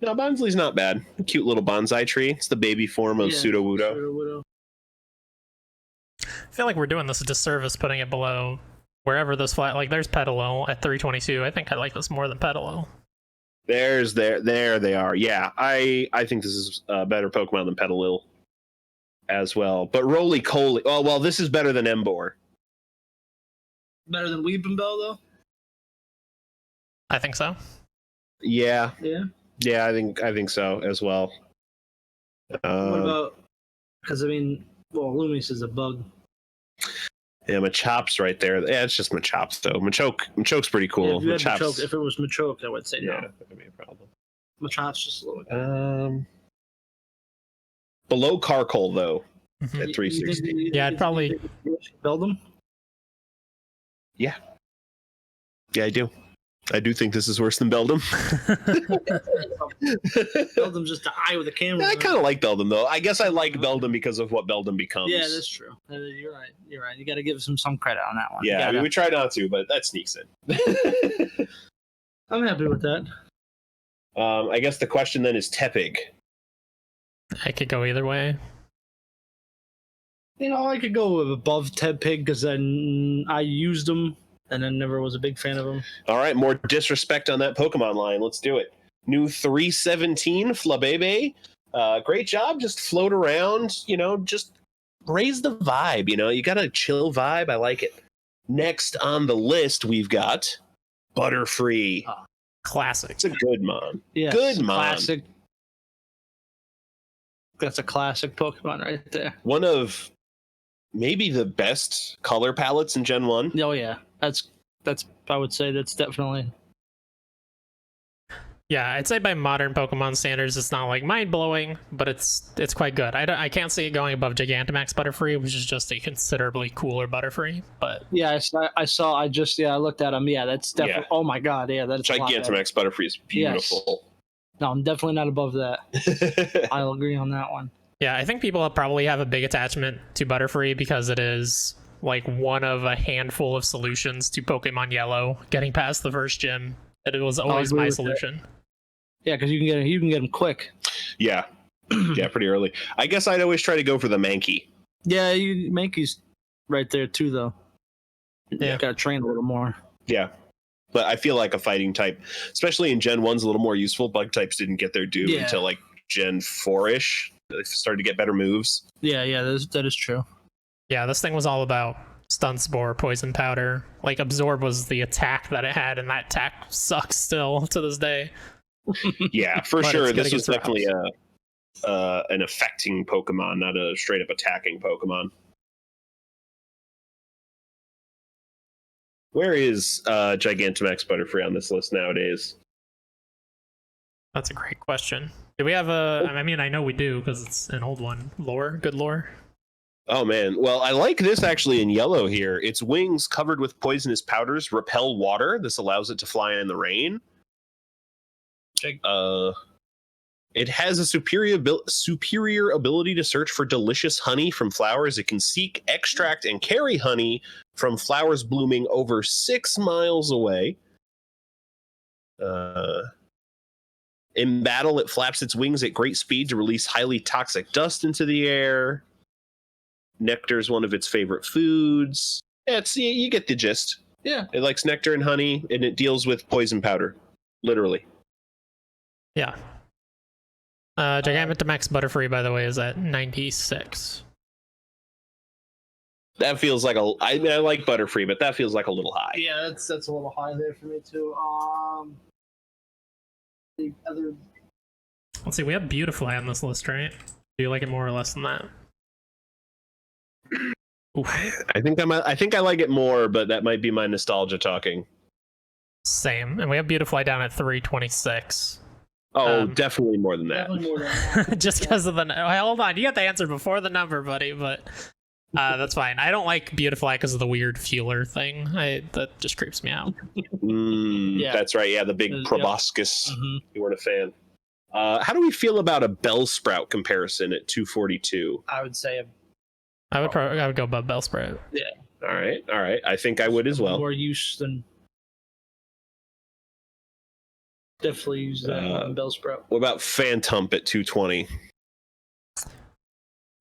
No, Bonsley's not bad. Cute little bonsai tree. It's the baby form of Sudowoodo. Sudowoodo. I feel like we're doing this a disservice putting it below wherever this flat. Like, there's Petalil at 322. I think I like this more than Petalil. There they are. Yeah, I think this is a better Pokemon than Petalil as well. But Roly-Coly. Oh, well, this is better than Emboar. Better than Weepinbell, though? I think so. Yeah, Yeah. yeah, I think so as well. What about... Because, I mean, well, Loomis is a bug. Yeah, Machope's right there. Yeah, it's just Machope's though. Machoke's pretty cool. Yeah, if, you had Machope's, Machoke, if it was Machoke, I would say yeah, no. that could be a problem. Machoke's just a little... Below Carkol though Mhm. at 360. Yeah, I'd probably- build them. Yeah, I do. I do think this is worse than Beldum. Beldum's just an eye with a camera. I kind of like Beldum, though. I guess I like Beldum because of what Beldum becomes. Yeah, that's true. You're right. You're right. You got to give some credit on that one. Yeah, I mean, we try not to, but that sneaks in. I'm happy with that. I guess the question then is Tepig. I could go either way. You know, I could go above Tepig because then I used them and then never was a big fan of them. All right, more disrespect on that Pokemon line. Let's do it. New 317 Flabebe. Great job. Just float around, just raise the vibe. You got a chill vibe. I like it. Next on the list, we've got Butterfree. Classic. It's a good mon. Yeah, good mon. Classic. That's a classic Pokemon right there. One of maybe the best color palettes in Gen 1. Oh yeah, that's. I would say that's definitely. Yeah, I'd say by modern Pokemon standards, it's not like mind blowing, but it's quite good. I can't see it going above Gigantomax Butterfree, which is just a considerably cooler Butterfree. But yeah, I looked at them. Yeah, that's definitely. Yeah. Oh my god, yeah, that's Gigantomax Butterfree is beautiful. Yes. No, I'm definitely not above that. I'll agree on that one. yeah, I think people probably have a big attachment to Butterfree because it is like one of a handful of solutions to Pokemon Yellow getting past the first gym. It was always my solution. Yeah, because you can get them quick. Yeah. Yeah, pretty early. I guess I'd always try to go for the Mankey. Yeah, Mankey's right there too, though. Yeah. Got to train a little more. Yeah. But I feel like a fighting type, especially in Gen 1's a little more useful. Bug types didn't get their due until like Gen 4-ish. They started to get better moves. Yeah, that is true. Yeah, this thing was all about Stun Spore, Poison Powder. Like, Absorb was the attack that it had, and that attack sucks still to this day. Yeah, for But sure. it's good This was against definitely an affecting Pokemon, not a straight up attacking Pokemon. Where is Gigantamax Butterfree on this list nowadays? That's a great question. Do we have a... I mean, I know we do, because it's an old one. Lore? Good lore? Oh, man. Well, I like this actually in yellow here. Its wings covered with poisonous powders repel water. This allows it to fly in the rain. It has a superior ability to search for delicious honey from flowers. It can seek, extract, and carry honey from flowers blooming over 6 miles away. In battle, it flaps its wings at great speed to release highly toxic dust into the air. Nectar is one of its favorite foods. Yeah, you get the gist. Yeah. It likes nectar and honey, and it deals with poison powder. Literally. Yeah. Gigantamax Butterfree, by the way, is at 96. That feels like I mean, I like Butterfree, but that feels like a little high. Yeah, that's a little high there for me too. The other. Let's see, we have Beautifly on this list, right? Do you like it more or less than that? Oof. I think I like it more, but that might be my nostalgia talking. Same. And we have Beautifly down at 326. Oh, definitely more than that. Definitely more than that. Just because of the... hold on, you got the answer before the number, buddy, but that's fine. I don't like Beautifly because of the weird fueler thing. That just creeps me out. Yeah. That's right. Yeah, the big Yep. proboscis. Mhm. You weren't a fan. How do we feel about a Bellsprout comparison at 242? I would say I would go above Bellsprout. All right. I think I would as well. more use than. Definitely use that on Bellsprout. What about Phantump at 220?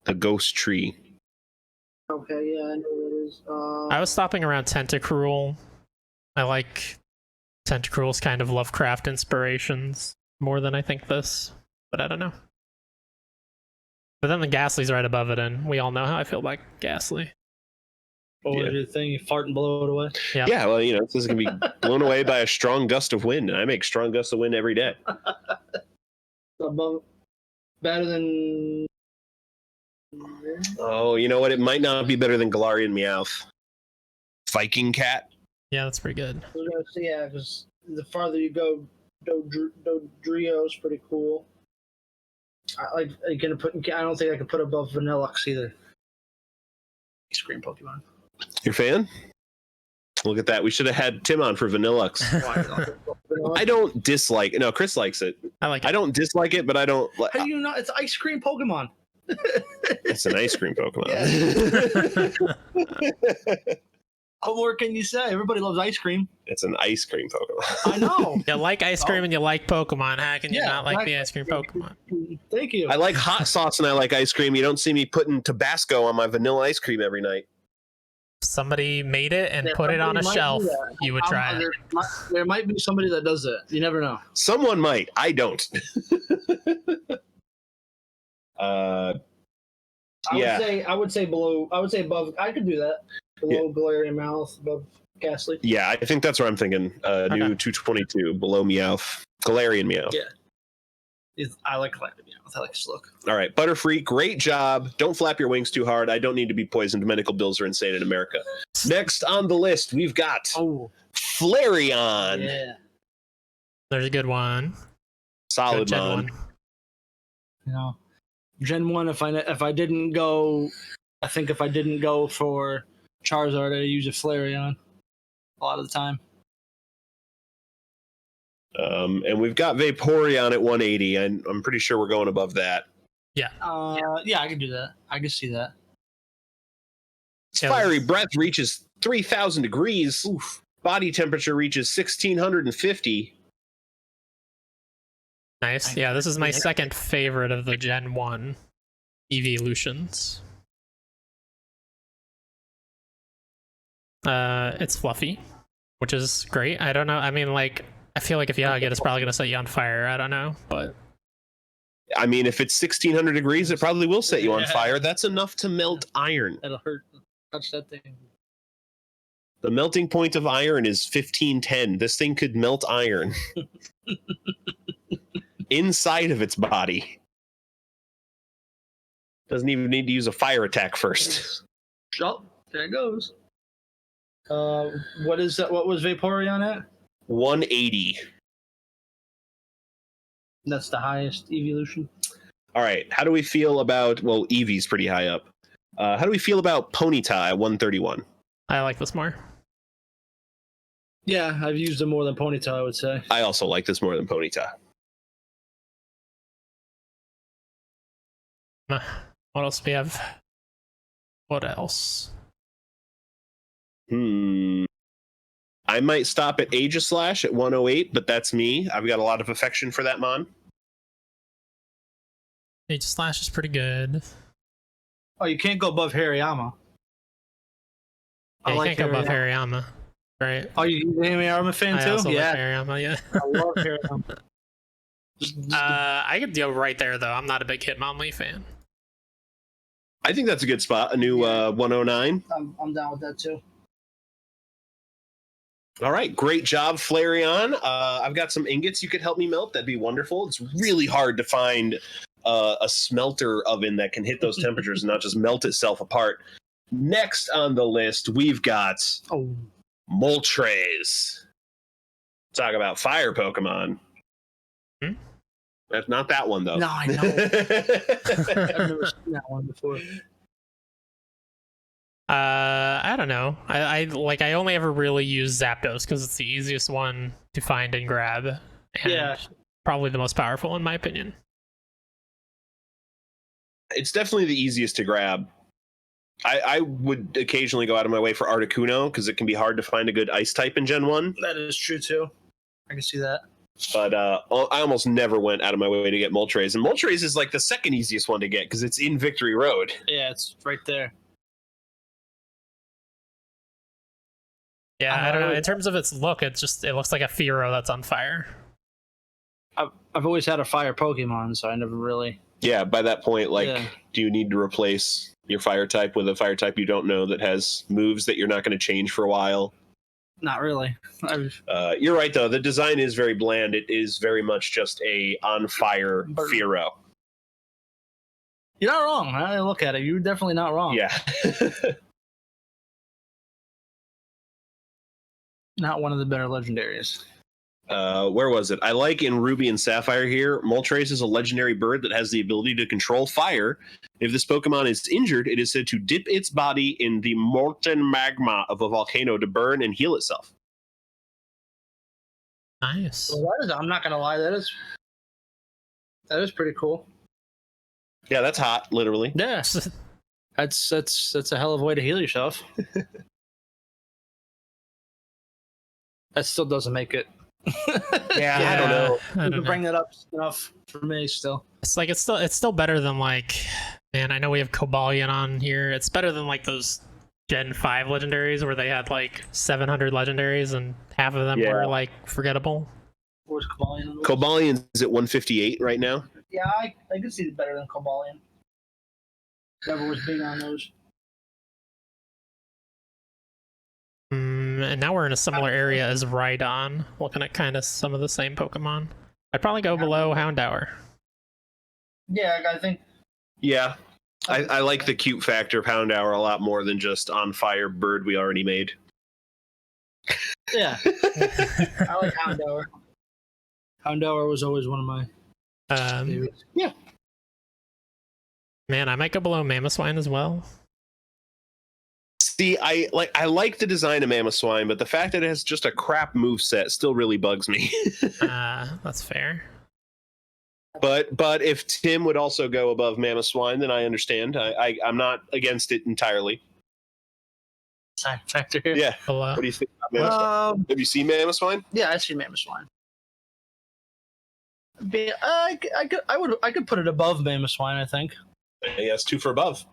The Ghost Tree. Okay, yeah, I know what it is. I was stopping around Tentacruel. I like Tentacruel's kind of Lovecraft inspirations more than I think this, but I don't know. But then the Ghastly's right above it, and we all know how I feel about Ghastly. What was your thing? You fart and blow it away? Yeah, well, this is going to be blown away by a strong gust of wind, and I make strong gusts of wind every day. Above, better than. Oh, you know what? It might not be better than Galarian Meowth. Viking Cat. Yeah, that's pretty good. I was gonna say, yeah, because the farther you go, Dodrio's pretty cool. I don't think I can put above Vanillux either. Scream Pokemon. You're a fan? Look at that. We should have had Tim on for Vanillux. I don't dislike. No, Chris likes it. I like it. I don't dislike it, but I don't. How do you know? It's ice cream Pokemon. It's an ice cream Pokemon. What more can you say? Everybody loves ice cream. It's an ice cream Pokemon. I know. You like ice cream and you like Pokemon. How can you Yeah, not like exactly. the ice cream Pokemon? Thank you. I like hot sauce and I like ice cream. You don't see me putting Tabasco on my vanilla ice cream every night. If somebody made it and Yeah, put it on a somebody might shelf, do that. you would try it. There might be somebody that does that. You never know. Someone might. I don't. I would say below. I would say above. I could do that. Below Galarian Mouth, above Ghastly. Yeah, I think that's what I'm thinking. New 222, below Meowth. Galarian Meowth. Yeah. I like Galarian Mouth. I like his look. All right, Butterfree, great job. Don't flap your wings too hard. I don't need to be poisoned. Medical bills are insane in America. Next on the list, we've got Flareon. Yeah. There's a good one. Solid Good Gen mon. 1. You know, Gen 1, if I didn't go, I think if I didn't go for Charizard, I'd use a Flareon a lot of the time. And we've got Vaporeon at 180. I'm pretty sure we're going above that. Yeah, I can do that. I can see that. Its fiery breath reaches 3,000 degrees. Oof. Body temperature reaches 1,650. Nice. Yeah, this is my second favorite of the Gen 1 evolutions. It's fluffy, which is great. I don't know. I mean, like, I feel like if you hug it, it's probably going to set you on fire. I don't know, but... I mean, if it's 1,600 degrees, it probably will set you on fire. That's enough to melt iron. That'll hurt. Touch that thing. The melting point of iron is 1510. This thing could melt iron inside of its body. Doesn't even need to use a fire attack first. Oh, there it goes. What is that? What was Vaporeon at? 180. That's the highest evolution. All right. How do we feel about, well, Eevee's pretty high up. How do we feel about Ponyta at 131? I like this more. Yeah, I've used it more than Ponyta, I would say. I also like this more than Ponyta. What else do we have? What else? I might stop at Aegislash at 108, but that's me. I've got a lot of affection for that mon. Aegislash is pretty good. Oh, you can't go above Hariyama. Yeah, you can't go above Hariyama, right? Oh, you a Hariyama fan I too? also Yeah, like Hariyama, yeah. I love Hariyama. I could go right there, though. I'm not a big Hitmonlee fan. I think that's a good spot. A new 109. I'm down with that too. All right, great job, Flareon. I've got some ingots you could help me melt. That'd be wonderful. It's really hard to find a smelter oven that can hit those temperatures and not just melt itself apart. Next on the list, we've got Moltres. Talk about fire Pokemon. That's not that one, though. No, I know. I've never seen that one before. I don't know. I only ever really use Zapdos because it's the easiest one to find and grab. And probably the most powerful, in my opinion. It's definitely the easiest to grab. I would occasionally go out of my way for Articuno because it can be hard to find a good ice type in Gen 1. That is true too. I can see that. But I almost never went out of my way to get Moltres. And Moltres is like the second easiest one to get because it's in Victory Road. Yeah, it's right there. Yeah, I don't know. In terms of its look, it looks like a Fearow that's on fire. I've always had a fire Pokemon, so I never really... Yeah, by that point, do you need to replace your fire type with a fire type you don't know that has moves that you're not going to change for a while? Not really. You're right, though. The design is very bland. It is very much just a on-fire Fearow. You're not wrong. I look at it. You're definitely not wrong. Yeah. Not one of the better legendaries. Where was it? I like in Ruby and Sapphire here, Moltres is a legendary bird that has the ability to control fire. If this Pokemon is injured, it is said to dip its body in the molten magma of a volcano to burn and heal itself. Nice. Well, I'm not gonna lie, that is pretty cool. Yeah, that's hot, literally. Yes. That's a hell of a way to heal yourself. That still doesn't make it. Yeah, I don't know. I You don't can know. bring that up enough for me still. It's like it's still better than like, man, I know we have Cobalion on here. It's better than like those Gen 5 legendaries where they had like 700 legendaries and half of them Yeah. were like forgettable. Where's Cobalion? Cobalion is at 158 right now. Yeah, I could see it better than Cobalion. Whoever was big on those. And now we're in a similar area as Rhydon, looking at kind of some of the same Pokemon. I'd probably go below Houndour. Yeah, I think. Yeah. I like the cute factor of Houndour a lot more than just on fire bird we already made. Yeah, I like Houndour. Houndour was always one of my favorites. Man, I might go below Mamoswine as well. See, I like the design of Mamoswine, but the fact that it has just a crap moveset still really bugs me. That's fair. But if Tim would also go above Mamoswine, then I understand. I'm not against it entirely. Side factor here. Yeah. Below. What do you think about Mamoswine? Have you seen Mamoswine? Yeah, I see Mamoswine. I could put it above Mamoswine, I think. Yes, 2 for above.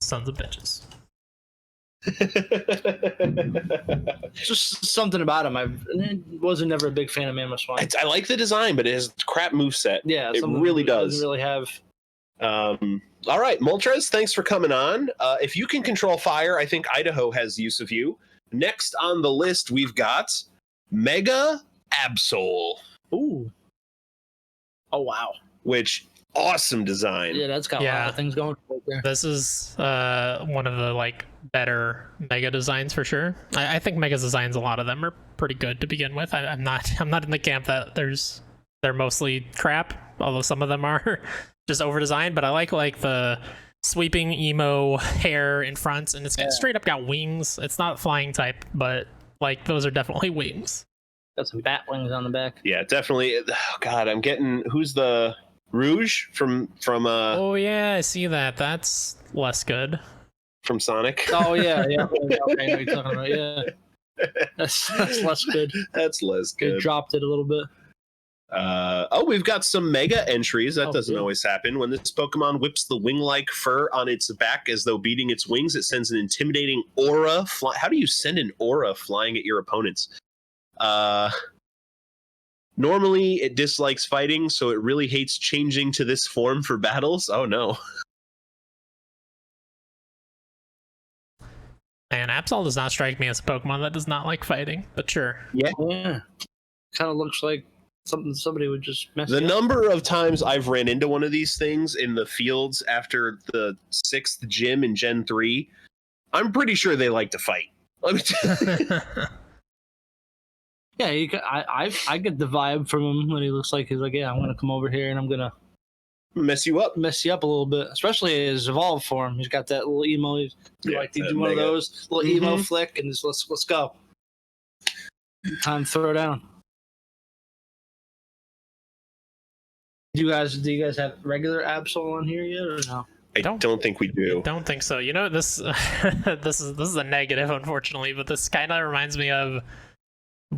Sons of bitches. Just something about him. I wasn't never a big fan of Mamoswine. I like the design, but it has a crap moveset. Yeah, it something really does. Doesn't really have. All right, Moltres, thanks for coming on. If you can control fire, I think Idaho has use of you. Next on the list, we've got Mega Absol, Ooh. Oh wow. which awesome design. Yeah, that's got a lot of things going for it there. This is one of the like better Mega designs for sure. I think Mega's designs, a lot of them are pretty good to begin with. I'm not in the camp that they're mostly crap, although some of them are just over designed. But I like the sweeping emo hair in front, and it's straight up got wings. It's not flying type, but like those are definitely wings. Got some bat wings on the back. Yeah, definitely. Oh, God, I'm getting who's the Rouge from Oh yeah, I see that. That's less good. from Sonic. Oh yeah. Okay, I know what you're talking about. Yeah, that's less good. That's less They good. dropped it a little bit. We've got some Mega entries. That Oh, doesn't cool. always happen. When this Pokemon whips the wing-like fur on its back as though beating its wings, it sends an intimidating aura. How do you send an aura flying at your opponents? Normally, it dislikes fighting, so it really hates changing to this form for battles. Oh no. And Absol does not strike me as a Pokemon that does not like fighting, but sure. Yeah, kind of looks like something somebody would just mess. The up. number of times I've ran into one of these things in the fields after the 6th gym in Gen 3, I'm pretty sure they like to fight. Let me tell you. Yeah, I get the vibe from him when he looks like he's like, yeah, I'm gonna come over here and I'm gonna Mess you up. mess you up a little bit, especially his evolved form. He's got that little emo. He's like to that do one of mega. those little emo Mhm. flick and just let's go. Time to throw down. Do you guys have regular Absol on here yet or no? I don't think we do. Don't think so. You know, this this is a negative, unfortunately, but this kind of reminds me of,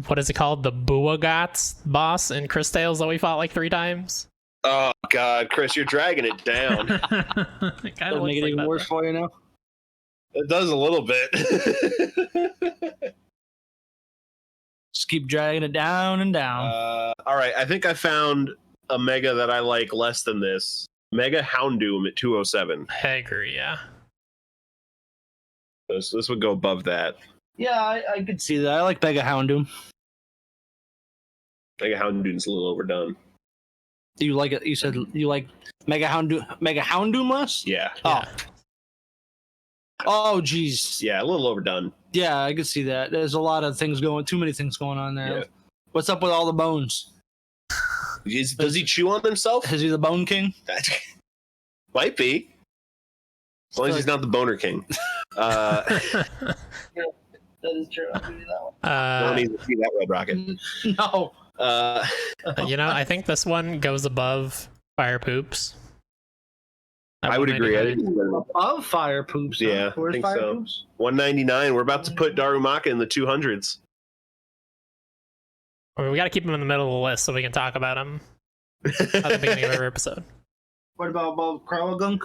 what is it called? The Buagots boss in Chris Tales that we fought like 3 times. Oh God, Chris, you're dragging it down. It kind Does of it looks make it like even that, worse though. for you now? It does a little bit. Just keep dragging it down and down. All right, I think I found a Mega that I like less than this. Mega Houndoom at 207. I agree, yeah. This would go above that. Yeah, I could see that. I like Mega Houndoom. Mega Houndoom's a little overdone. Do you like it? You said you like Mega Houndoom less? Yeah. Yeah. Oh, geez. Yeah, a little overdone. Yeah, I could see that. There's a lot of things going. Too many things going on there. Yeah. What's up with all the bones? Does he chew on himself? Is he the Bone King? Might be. As long as he's not the Boner King. That is true. I'll give you that one. Don't need to see that red rocket. No. I think this one goes above Fire Poops. I would agree. I think Above Fire Poops. Huh? Yeah, Where's I think Fire so. Poops? 199. We're about to put Darumaka in the 200s. I mean, we got to keep him in the middle of the list so we can talk about him at the beginning of every episode. What about above Crowagunk?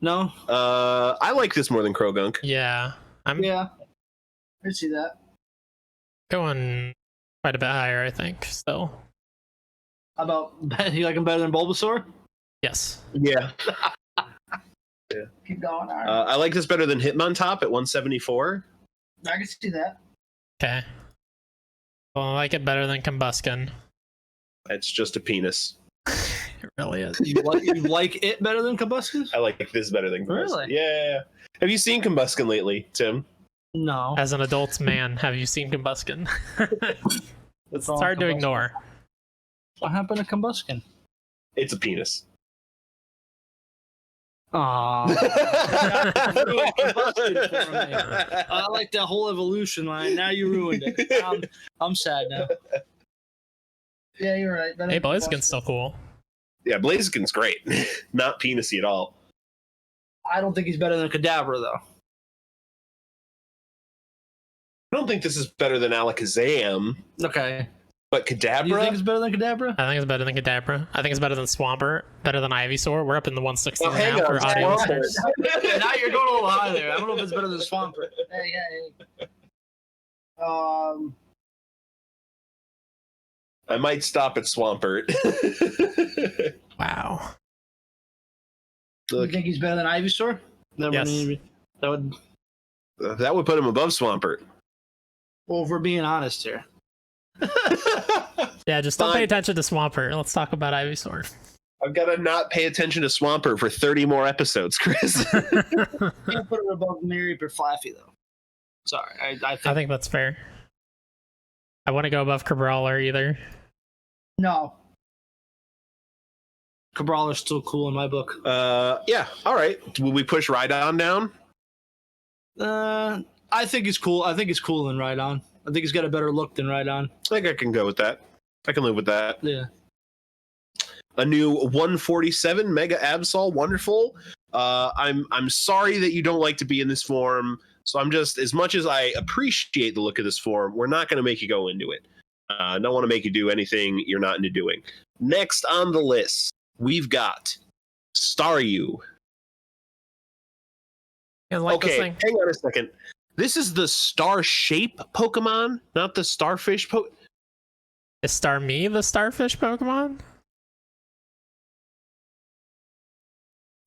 No. I like this more than Krogunk. Yeah, I'm Yeah. I see that. going quite a bit higher, I think, still. How about you like him better than Bulbasaur? Yes. Yeah. Keep going. All right. I like this better than Hitmontop at 174. I can see that. Okay. Well, I like it better than Combuskin. It's just a penis. It really is. You like it better than Combuskin? I like this better than Combuskin. Really? Yeah. Have you seen Combuskin lately, Tim? No. As an adult man, have you seen Combuskin? It's wrong hard to with Combuskin? ignore. What happened to Combuskin? It's a penis. Aww. I like that whole evolution line. Now you ruined it. I'm sad now. Yeah, you're right. Hey, Blaziken's still cool. Yeah, Blaziken's great. Not penisy at all. I don't think he's better than Kadabra, though. I don't think this is better than Alakazam, Okay. but Do you think Kadabra? it's better than Kadabra? I think it's better than Kadabra. I think it's better than Swampert, better than Ivysaur. We're up in the 160s Oh, hang now on, for audio Swampert. listeners. Now you're going a little high there. I don't know if it's better than Swampert. Hey. I might stop at Swampert. Wow. You think he's better than Ivysaur? Yes. That would put him above Swampert. Well, if we're being honest here. Yeah, just don't Fine. pay attention to Swampert. Let's talk about Ivysaur. I've got to not pay attention to Swampert for 30 more episodes, Chris. Can't put him above Mary or Flaffy, though. Sorry, I think. I think that's fair. I want to go above Cabrawler either. No. Cabrawler's still cool in my book. Yeah, all right. Will we push Rhydon down? I think he's cool. I think he's cool than Rhydon. I think he's got a better look than Rhydon. I think I can go with that. I can live with that. Yeah. A new 147 Mega Absol, wonderful. I'm sorry that you don't like to be in this form. So I'm just, as much as I appreciate the look of this form, we're not going to make you go into it. I don't want to make you do anything you're not into doing. Next on the list, we've got Staryu. You like this Okay, thing? hang on a second. This is the star shape Pokemon, not the starfish Pokemon. Is Starmie the starfish Pokemon?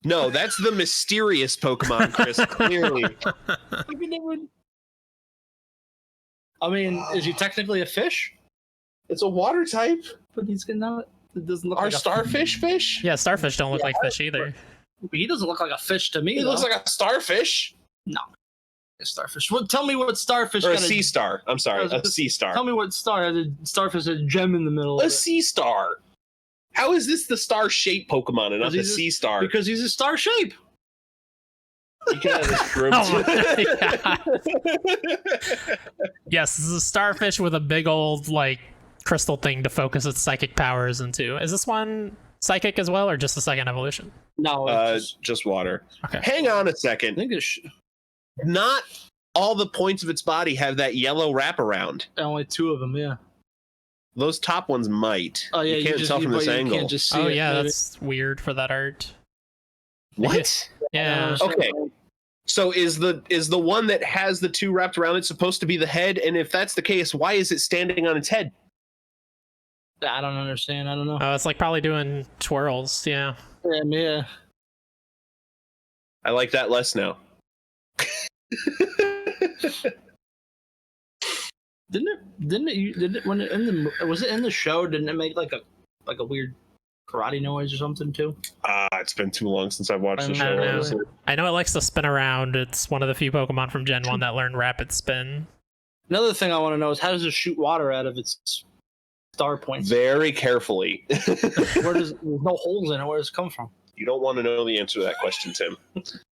No, that's the mysterious Pokemon, Chris, clearly. I mean, is he technically a fish? It's a water type. But he's not. It doesn't look Are like starfish fish? Yeah, starfish don't look like fish either. He doesn't look like a fish to me. It looks like a starfish. a starfish. Well, tell me what starfish. Or a got sea star. I'm sorry, a sea star. Tell me what starfish has a gem in the middle. A of it. sea star. How is this the star shaped Pokemon and not the Because sea star? Because he's a star shape. You can have this group. Oh my God. Yes, this is a starfish with a big old like crystal thing to focus its psychic powers into. Is this one psychic as well, or just a second evolution? No, Just water. Okay. Hang on a I second. think it's Not all the points of its body have that yellow wraparound. only two of them. Yeah. Those top ones might. Oh yeah, you can't tell from this angle. Can't just see Oh it, yeah, maybe. that's weird for that art. What? Yeah. Okay. So is the one that has the two wrapped around it supposed to be the head? And if that's the case, why is it standing on its head? I don't understand. I don't know. Oh, it's like probably doing twirls. Yeah. Yeah. I like that less now. Didn't it when it was it in the show? Didn't it make like a weird karate noise or something too? It's been too long since I've watched the I show. don't know. honestly. I know it likes to spin around. It's one of the few Pokemon from Gen 1 that learn Rapid Spin. Another thing I want to know is how does it shoot water out of its star points? Very carefully. There's no holes in it. Where does it come from? You don't want to know the answer to that question, Tim.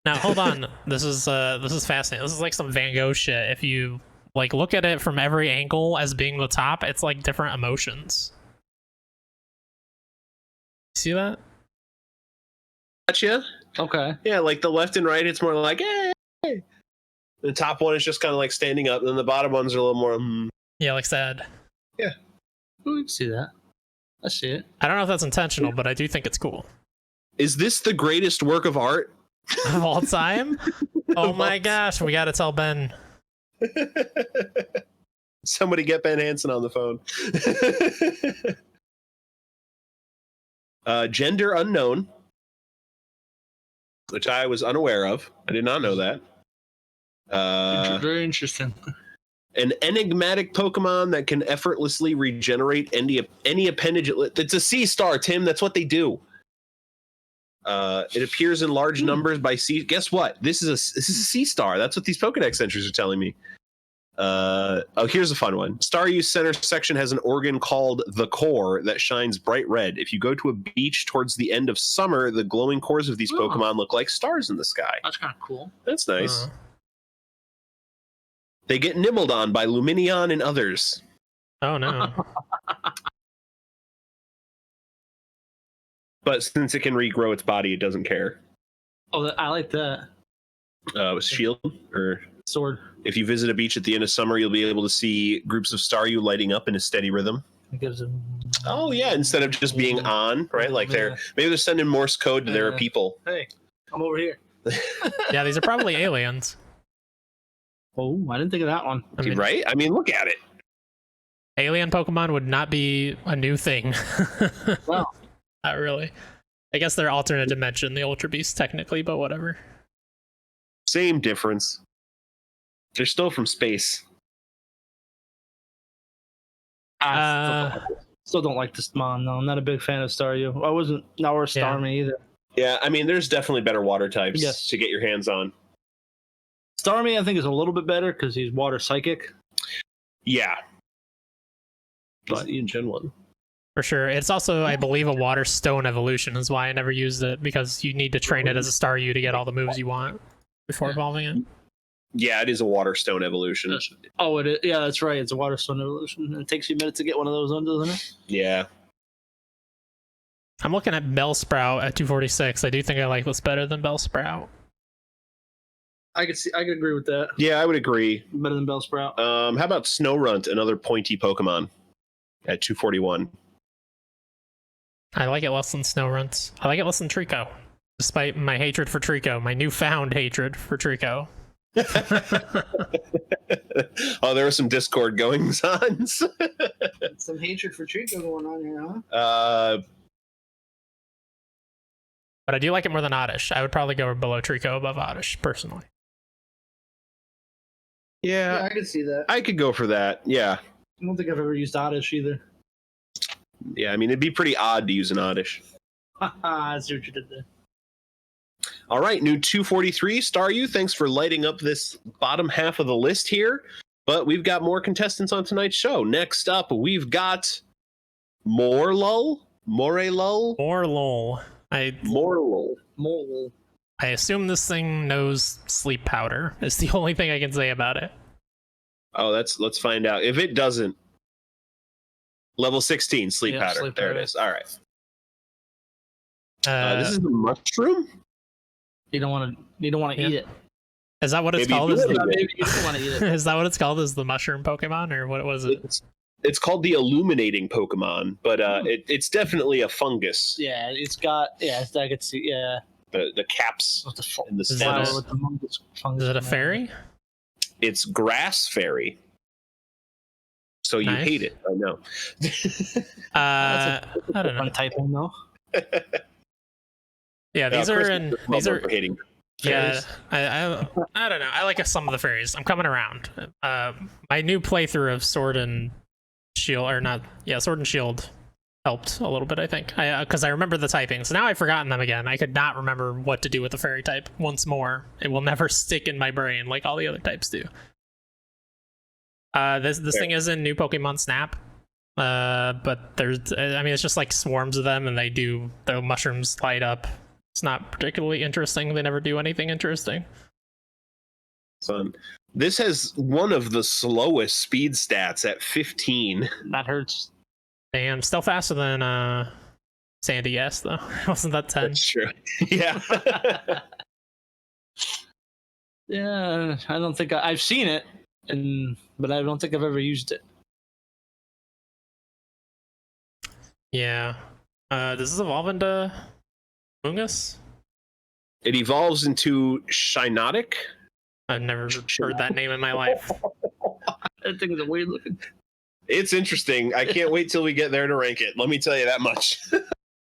Now hold on. This is fascinating. This is like some Van Gogh shit. If you like look at it from every angle as being the top, it's like different emotions. See that? Gotcha. Okay. Yeah, like the left and right, it's more like, hey. The top one is just kind of like standing up, and then the bottom ones are a little more. Yeah, like sad. Oh, you can see that. I see it. I don't know if that's intentional, but I do think it's cool. Is this the greatest work of art Of all time? Oh my gosh, we gotta tell Ben. Somebody get Ben Hansen on the phone. Gender unknown, which I was unaware of. I did not know that. Very interesting. An enigmatic Pokemon that can effortlessly regenerate any appendage. It's a C-star, Tim. That's what they do. It appears in large numbers by C. Guess what? This is a C-star. That's what these Pokedex entries are telling me. Here's a fun one. Staryu's center section has an organ called the core that shines bright red. If you go to a beach towards the end of summer, the glowing cores of these Pokemon look like stars in the sky. That's kind of cool. That's nice. They get nibbled on by Luminion and others. Oh no. But since it can regrow its body, it doesn't care. Oh, I like that. With Shield, or Sword. if you visit a beach at the end of summer, you'll be able to see groups of Staryu lighting up in a steady rhythm. It gives them. Oh yeah, instead of just being on, right? Like maybe they're sending Morse code to their people. Hey, I'm over here. Yeah, these are probably aliens. Oh, I didn't think of that one. I mean, Right? I mean, look at it. alien Pokemon would not be a new thing. Wow. Not really. I guess they're alternate dimension, the Ultra Beasts, technically, but whatever. Same difference. They're still from space. Still don't like this Mon, though. I'm not a big fan of Staryu. I wasn't or Starmie either. Yeah, I mean, there's definitely better water types Yes. to get your hands on. Starmie, I think, is a little bit better because he's water psychic. Yeah. But in Gen 1. For sure. It's also, I believe, a water stone evolution is why I never used it, because you need to train it as a Staryu to get all the moves you want before evolving it. Yeah, it is a water stone evolution. Oh, it is. Yeah, that's right. It's a water stone evolution. It takes you minutes to get one of those ones, doesn't it? Yeah. I'm looking at Bellsprout at 246. I do think I like this better than Bellsprout. I could agree with that. Yeah, I would agree. Better than Bellsprout. How about Snowrunt, another pointy Pokemon, at 241? I like it less than Snowrunt. I like it less than Trico, despite my hatred for Trico, my newfound hatred for Trico. Oh, there was some Discord goings on. Some hatred for Trico going on here, huh? But I do like it more than Oddish. I would probably go below Trico, above Oddish, personally. Yeah, I could see that. I could go for that. Yeah. I don't think I've ever used Oddish either. Yeah, I mean, it'd be pretty odd to use an Oddish. I see what you did there. All right, new 243, Staryu. Thanks for lighting up this bottom half of the list here. But we've got more contestants on tonight's show. Next up, we've got Morlull. Morlull. Morlull. I assume this thing knows sleep powder. It's the only thing I can say about it. Oh, let's find out. If it doesn't, level 16, sleep powder. Sleep there powder. it is. All right. This is a mushroom? You don't want to eat it. Is that what it's Maybe called? you Is, do it. Maybe you don't want to eat it. is that what it's called? Is the mushroom Pokemon, or what was it? It's called the illuminating Pokemon, but it's definitely a fungus. Yeah, it's got. Yeah, I could see. Yeah. The caps What the and the Is stems. Is it a fairy? It's grass fairy. So you Nice. hate it. I know. I don't know. Typing though. Yeah, these are in. These are. for hating Yeah, fairies. I don't know. I like some of the fairies. I'm coming around. My new playthrough of Sword and Shield, or not? Yeah, Sword and Shield helped a little bit. I think because I remember the typings. Now I've forgotten them again. I could not remember what to do with the fairy type once more. It will never stick in my brain like all the other types do. This thing is in new Pokemon Snap. But it's just like swarms of them, and the mushrooms light up. It's not particularly interesting. They never do anything interesting. Son, this has one of the slowest speed stats at 15. That hurts. Damn, still faster than Sandy S though. Wasn't that 10? That's true. Yeah. Yeah, I don't think I've seen it, but I don't think I've ever used it. Yeah. Does this evolve into Mungus? It evolves into Shinotic. I've never heard that name in my life. That thing is a weird looking. It's interesting. I can't wait till we get there to rank it. Let me tell you that much.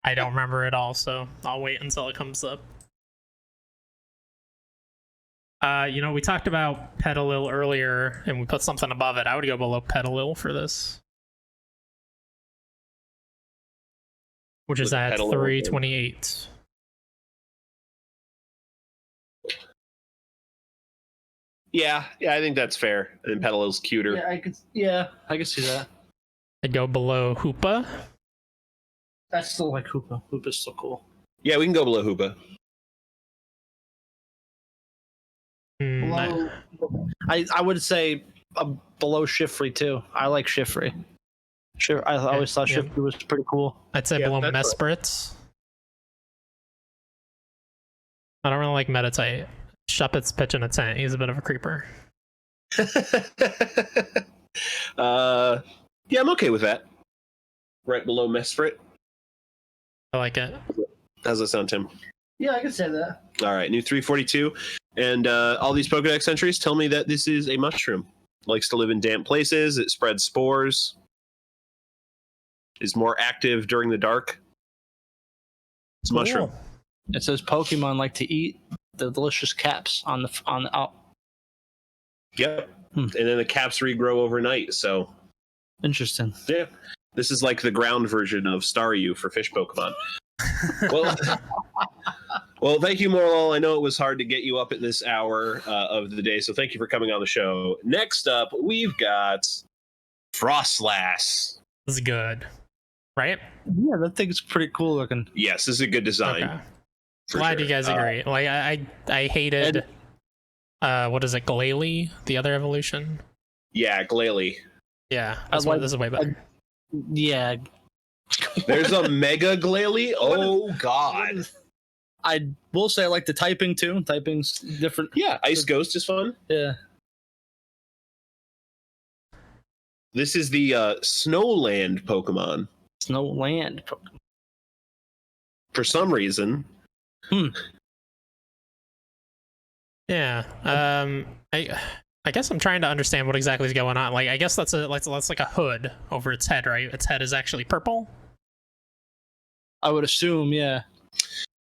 I don't remember it all, so I'll wait until it comes up. We talked about Petalil earlier, and we put something above it. I would go below Petalil for this. Which is at 328. Yeah, I think that's fair. And Petalil's cuter. Yeah, I could see that. I'd go below Hoopa. That's still like Hoopa. Hoopa's still cool. Yeah, we can go below Hoopa. Below, I would say below Shiftry too. I like Shiftry. I always thought Shiftry was pretty cool. I'd say below Mesprit. I don't really like Meditite. Shuppet's pitching a tent. He's a bit of a creeper. Yeah, I'm okay with that. Right below Mesprit. I like it. How's that sound, Tim? Yeah, I can say that. All right, new 342. And all these Pokedex entries tell me that this is a mushroom. Likes to live in damp places. It spreads spores. Is more active during the dark. It's a mushroom. It says Pokemon like to eat the delicious caps on the out. Yep. And then the caps regrow overnight. So interesting. Yeah. This is like the ground version of Staryu for fish Pokemon. Well, thank you, Morlul. I know it was hard to get you up at this hour of the day, so thank you for coming on the show. Next up, we've got Frostlass. This is good. Right? Yeah, that thing's pretty cool looking. Yes, this is a good design. Okay. Glad you guys agree. Like I hated what is it, Glalie, the other evolution? Yeah, Glalie. Yeah, this is way better. Yeah. There's a Mega Glalie? Oh god. I will say I like the typing too. Typing's different. Yeah, Ice Ghost is fun. Yeah. This is the Snowland Pokemon. Snowland Pokemon. For some reason. Yeah. I guess I'm trying to understand what exactly is going on. Like, I guess that's like a hood over its head, right? Its head is actually purple. I would assume, yeah.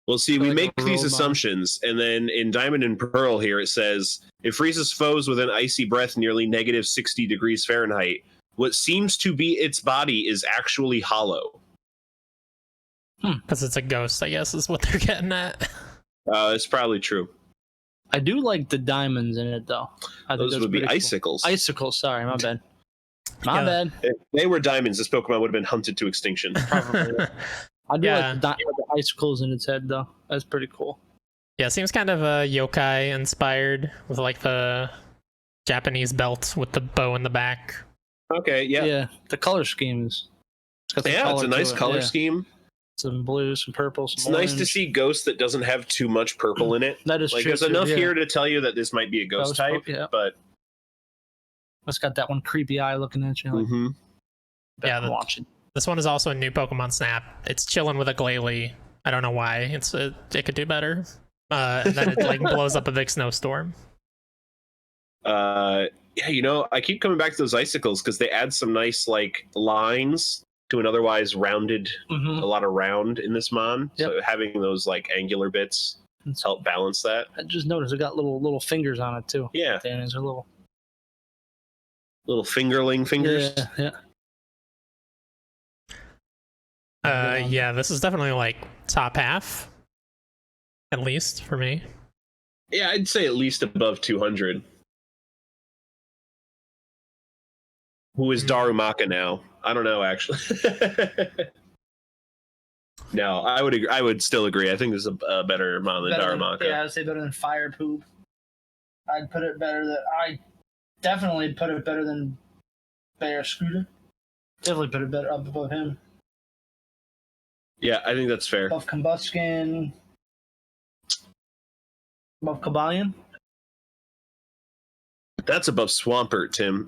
Well, see, we make these assumptions, and then in Diamond and Pearl here it says, it freezes foes with an icy breath nearly negative 60 degrees Fahrenheit. What seems to be its body is actually hollow. Because it's a ghost, I guess, is what they're getting at. It's probably true. I do like the diamonds in it, though. Those would be cool. Icicles. Icicles, sorry, my bad. My bad. If they were diamonds, this Pokemon would have been hunted to extinction. Probably. I do like the icicles in its head, though. That's pretty cool. Yeah, it seems kind of yokai inspired with like the Japanese belt with the bow in the back. Okay, yeah. Yeah, the color scheme is. It's a nice color scheme. Some blue, some purple, some It's orange. nice to see Ghost that doesn't have too much purple in it. That is like, true. there's enough here to tell you that this might be a ghost type, but it's got that one creepy eye looking at you. Like, yeah, watching. This one is also a new Pokemon Snap. It's chilling with a Glalie. I don't know why. It could do better. And then it like blows up a big snowstorm. Yeah, I keep coming back to those Icicles because they add some nice like lines to an otherwise rounded, a lot of round in this mon. Yep. So having those like angular bits help balance that. I just noticed it got little fingers on it too. Yeah, Danny's are little fingerling fingers. Yeah. Yeah, this is definitely like top half, at least for me. Yeah, I'd say at least above 200. who is Darumaka now. I don't know, actually. No, I would agree. I would still agree. I think this is a better mon than Darumaka. Yeah, I'd say better than Fire Poop. I'd put it better than. I definitely put it better than Bear Scooter. Definitely put it better up above him. Yeah, I think that's fair. Above Combuskin. Above Kabalion. That's above Swampert, Tim.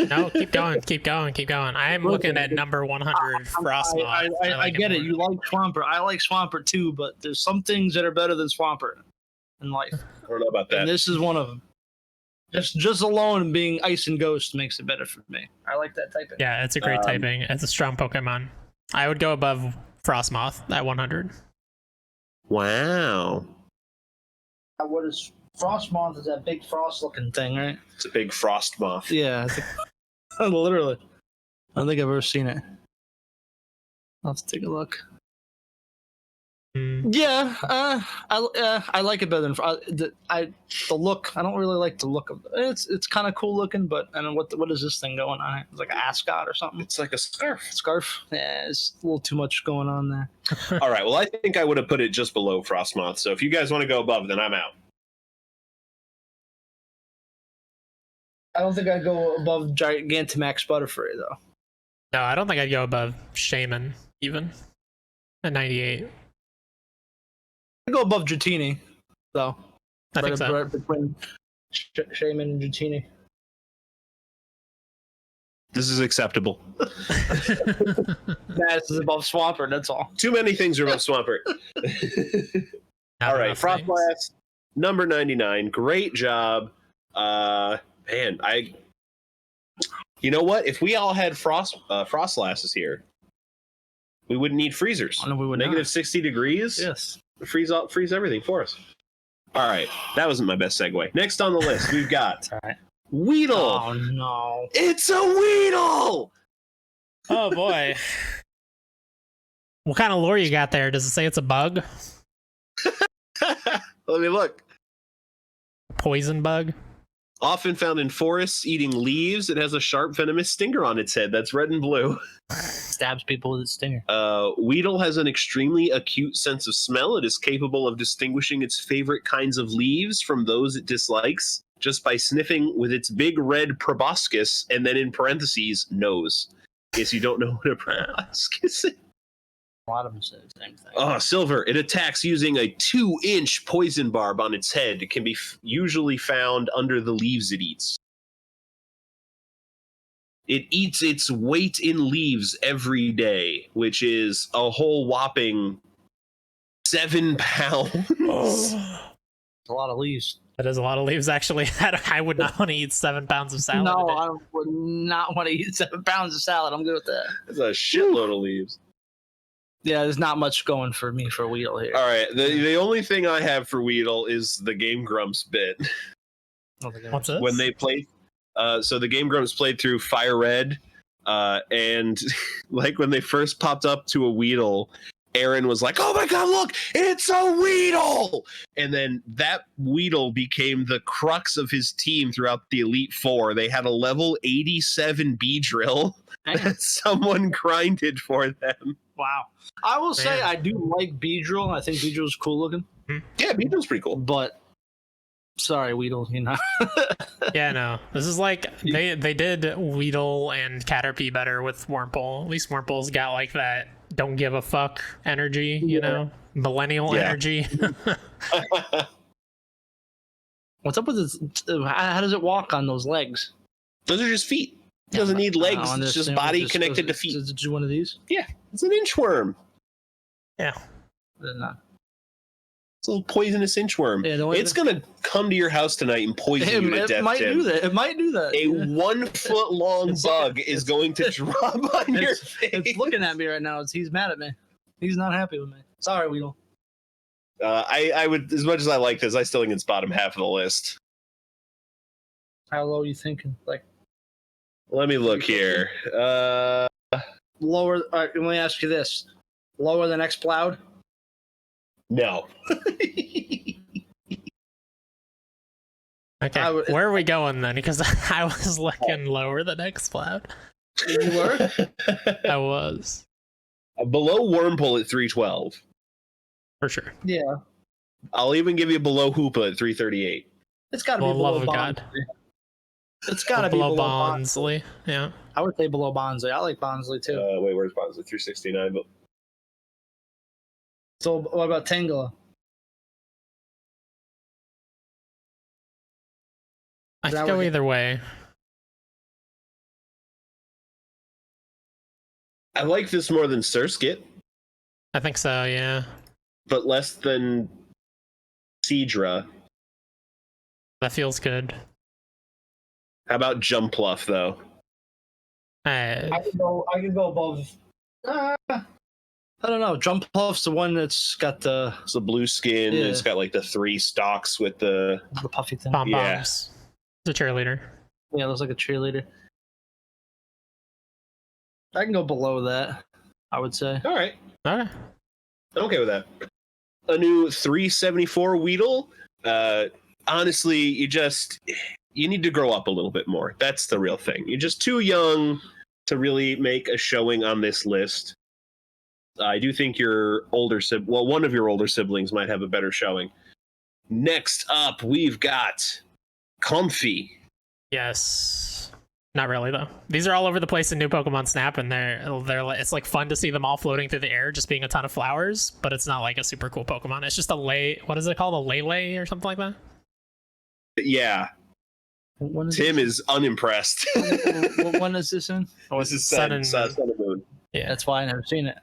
No, keep going, keep going, keep going. I'm looking at number 100 Frostmoth. I get it. You like Swampert. I like Swampert too, but there's some things that are better than Swampert in life. I don't know about that. And this is one of them. Just alone being Ice and Ghost makes it better for me. I like that typing. Yeah, it's a great typing. It's a strong Pokemon. I would go above Frostmoth at 100. Wow. What is Frostmoth? Is that big frost-looking thing, right? It's a big frost moth. Yeah, literally. I don't think I've ever seen it. I'll have to take a look. Yeah, I like it better than the look. I don't really like the look of it. It's kind of cool looking, but I don't know what is this thing going on? It's like an ascot or something. It's like a scarf. Scarf. Yeah, it's a little too much going on there. All right. Well, I think I would have put it just below Frostmoth. So if you guys want to go above, then I'm out. I don't think I'd go above Gigantamax Butterfree though. No, I don't think I'd go above Shaman even at 98. I'd go above Dratini though. I think so. Right between Shaman and Dratini. This is acceptable. This is above Swampert, that's all. Too many things are above Swampert. All right, Frostblast, number 99. Great job. Man, you know what? If we all had Frostlasses here, we wouldn't need freezers. Oh, no, we would Negative not. 60 degrees. Yes. Freeze everything for us. All right, that wasn't my best segue. Next on the list, we've got All right. Weedle. Oh no! It's a Weedle. Oh boy. What kind of lore you got there? Does it say it's a bug? Let me look. Poison bug? Often found in forests eating leaves, it has a sharp venomous stinger on its head that's red and blue. Stabs people with its stinger. Weedle has an extremely acute sense of smell. It is capable of distinguishing its favorite kinds of leaves from those it dislikes just by sniffing with its big red proboscis and then in parentheses, nose. In case you don't know what a proboscis is. A lot of them say the same thing. Oh, Silver. It attacks using a 2-inch poison barb on its head. It can be usually found under the leaves it eats. It eats its weight in leaves every day, which is a whole whopping 7 pounds. A lot of leaves. That is a lot of leaves, actually. I would not want to eat 7 pounds of salad. No, a day. I would not want to eat 7 pounds of salad. I'm good with that. That's a shitload of leaves. Yeah, there's not much going for me for Weedle here. All right. The only thing I have for Weedle is the Game Grumps bit. What's this? When they played, so the Game Grumps played through Fire Red, and like when they first popped up to a Weedle, Aaron was like, "Oh my god, look, it's a Weedle!" And then that Weedle became the crux of his team throughout the Elite Four. They had a level 87 Beedrill that someone grinded for them. Wow. I will say Man. I do like Beedrill. I think Beedrill's cool looking. Yeah, Beedrill's pretty cool. But sorry, Weedle, you know. Yeah, no. This is like they did Weedle and Caterpie better with Wurmple. At least Wurmple's got like that don't give a fuck energy, you know? Millennial energy. What's up with this? How does it walk on those legs? Those are just feet. It doesn't need legs. I don't It's just understand. body Just connected to goes- feet. Is it just one of these? Yeah, it's an inchworm. Yeah. Then not. It's a little poisonous inchworm. Yeah, the only It's gonna come to your house tonight and poison you to It death, might Tim. do that. It might do that. A 1 foot long bug is going to drop on your It's face. looking at me right now. He's mad at me. He's not happy with me. Sorry, Weedle. I would, as much as I like this, I still think it's bottom half of the list. How low are you thinking? Like Let me look here. lower? All right, let me ask you this: lower than X-Plowed? No. Okay, where are we going then? Because I was looking lower than X-Cloud. You were? I was. Below Wormpole at 312. For sure. Yeah. I'll even give you below Hoopa at 338. It's got to For be the below love of Bond. God. It's got to be below below Bonsley. Yeah. I would say below Bonsley. I like Bonsley too. Wait, where's Bonsley? 369. But So what about Tangela? I That could go would- either way. I like this more than Surskit, I think so, yeah. but less than Seadra. That feels good. How about Jumpluff, though? I I can go above. I don't know. Jump Puff's the one that's got the It's the blue skin. Yeah. It's got like the 3 stalks with the. puffy thing. Pom Yeah. Poms. It's a cheerleader. Yeah, it looks like a cheerleader. I can go below that, I would say. All right. Okay. I'm okay with that. A new 374 Weedle. Honestly, you need to grow up a little bit more. That's the real thing. You're just too young to really make a showing on this list. I do think one of your older siblings might have a better showing. Next up, we've got Comfy. Yes. Not really though. These are all over the place in new Pokemon Snap, and it's like fun to see them all floating through the air, just being a ton of flowers. But it's not like a super cool Pokemon. It's just what is it called? A Lele or something like that? Yeah, When is Tim is unimpressed. what one is this in? This is Sun and Sun and Moon. Yeah. That's why I never seen it.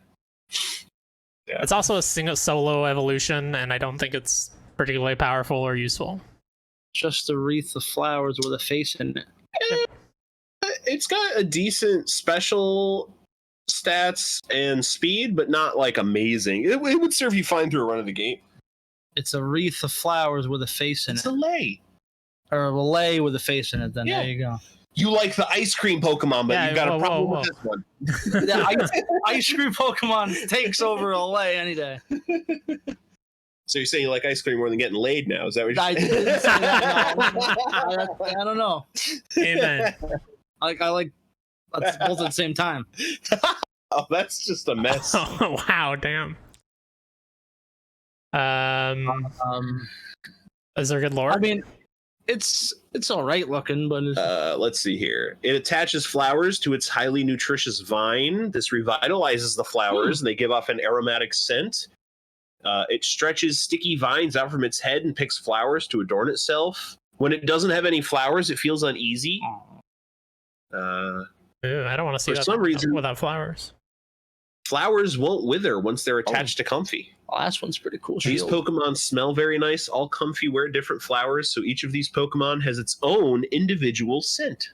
Yeah. It's also a single solo evolution, and I don't think it's particularly powerful or useful. Just a wreath of flowers with a face in it. It's got a decent special stats and speed, but not like amazing. It would serve you fine through a run of the game. It's a wreath of flowers with a face in It's it. a lay. Or a lei with a face in it, then Yeah. there you go. You like the ice cream Pokemon, but Yeah, you got whoa, a problem whoa, with this one. The ice cream Pokemon takes over a lei any day. So you're saying you like ice cream more than getting laid now? Is that what you're I saying? didn't say that, no. I don't know. Amen. I like both at the same time. Oh, that's just a mess. Oh, wow, damn. Is there good lore? I mean, it's all right looking, but it's, Let's see here. It attaches flowers to its highly nutritious vine. This revitalizes the flowers, and they give off an aromatic scent. It stretches sticky vines out from its head and picks flowers to adorn itself. When it doesn't have any flowers, it feels uneasy. Ew, I don't want to see for that some reason- without flowers. Flowers won't wither once they're attached to Comfy. the last one's pretty cool. These Shield. Pokemon smell very nice. All Comfy wear different flowers, so each of these Pokemon has its own individual scent.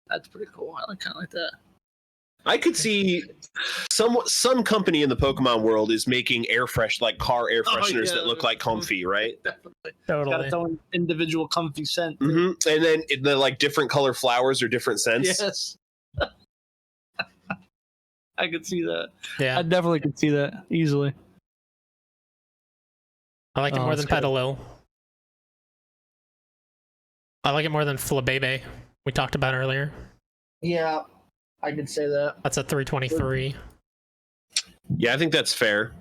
That's pretty cool. I kind of like that. I could see some company in the Pokemon world is making car air fresheners yeah. that look like Comfy, right? Definitely. Got Totally. its own individual comfy scent. hmm And then the like different color flowers or different scents. Yes. I could see that. Yeah. I definitely could see that easily. I like it Oh, more than that's good. Petalil. I like it more than Flabebe, we talked about earlier. Yeah, I could say that. That's a 323. Yeah, I think that's fair.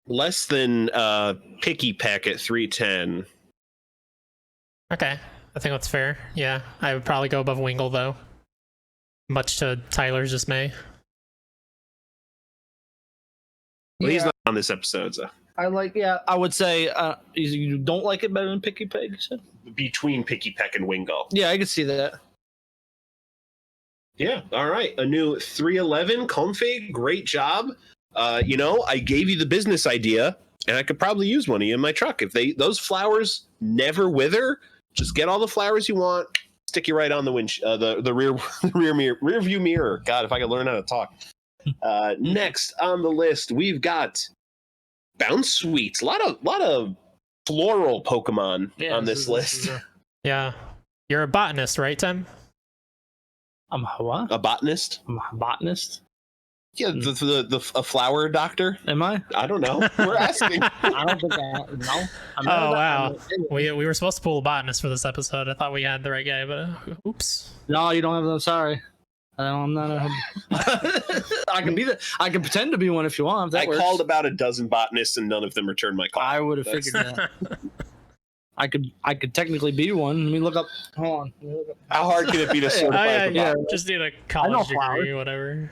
Less than Picky Peck at 310. Okay, I think that's fair. Yeah, I would probably go above Wingle, though. Much to Tyler's dismay. Well, he's not on this episode, so. I like. Yeah, I would say you don't like it better than Picky Peg. You said. Between Picky Peck and Wingo. Yeah, I could see that. Yeah, all right. A new 311 config. Great job. I gave you the business idea, and I could probably use one of you in my truck. If those flowers never wither, just get all the flowers you want, stick you right on the rear view mirror. God, if I could learn how to talk. Next on the list, we've got Bounce Sweets. A lot of floral Pokemon on this list. Yeah. You're a botanist, right, Tim? I'm what? A botanist. I'm a botanist. Yeah, a flower doctor. Am I? I don't know. We're asking. I don't think I no. I'm Oh not wow, I'm- we were supposed to pull a botanist for this episode. I thought we had the right guy, but oops. No, you don't have them. Sorry. I'm not a. I can be I can pretend to be one if you want. If that I works. called about a dozen botanists and none of them returned my call. I would have figured that. I could technically be one. Let me look up. Hold on. Let me look up. How hard can it be to Oh certify? yeah, as a yeah. botanist? Just need a know college flowers. degree, whatever.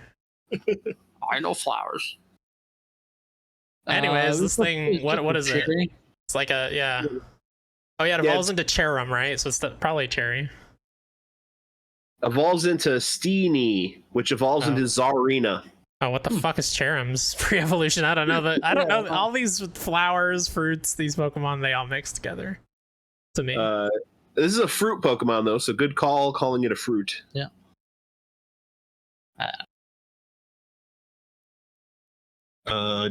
I know flowers. Anyways, this thing, what is it? cherry. It's like a yeah. Oh yeah, it Yeah, evolves into Cherum, right? So it's probably cherry. Evolves into Steenie, which evolves Oh. into Czarina. Oh, what the fuck is Cherum's pre-evolution? I don't know. I don't know. All these flowers, fruits, these Pokemon, they all mix together. To me. This is a fruit Pokemon, though, so good call calling it a fruit. Yeah.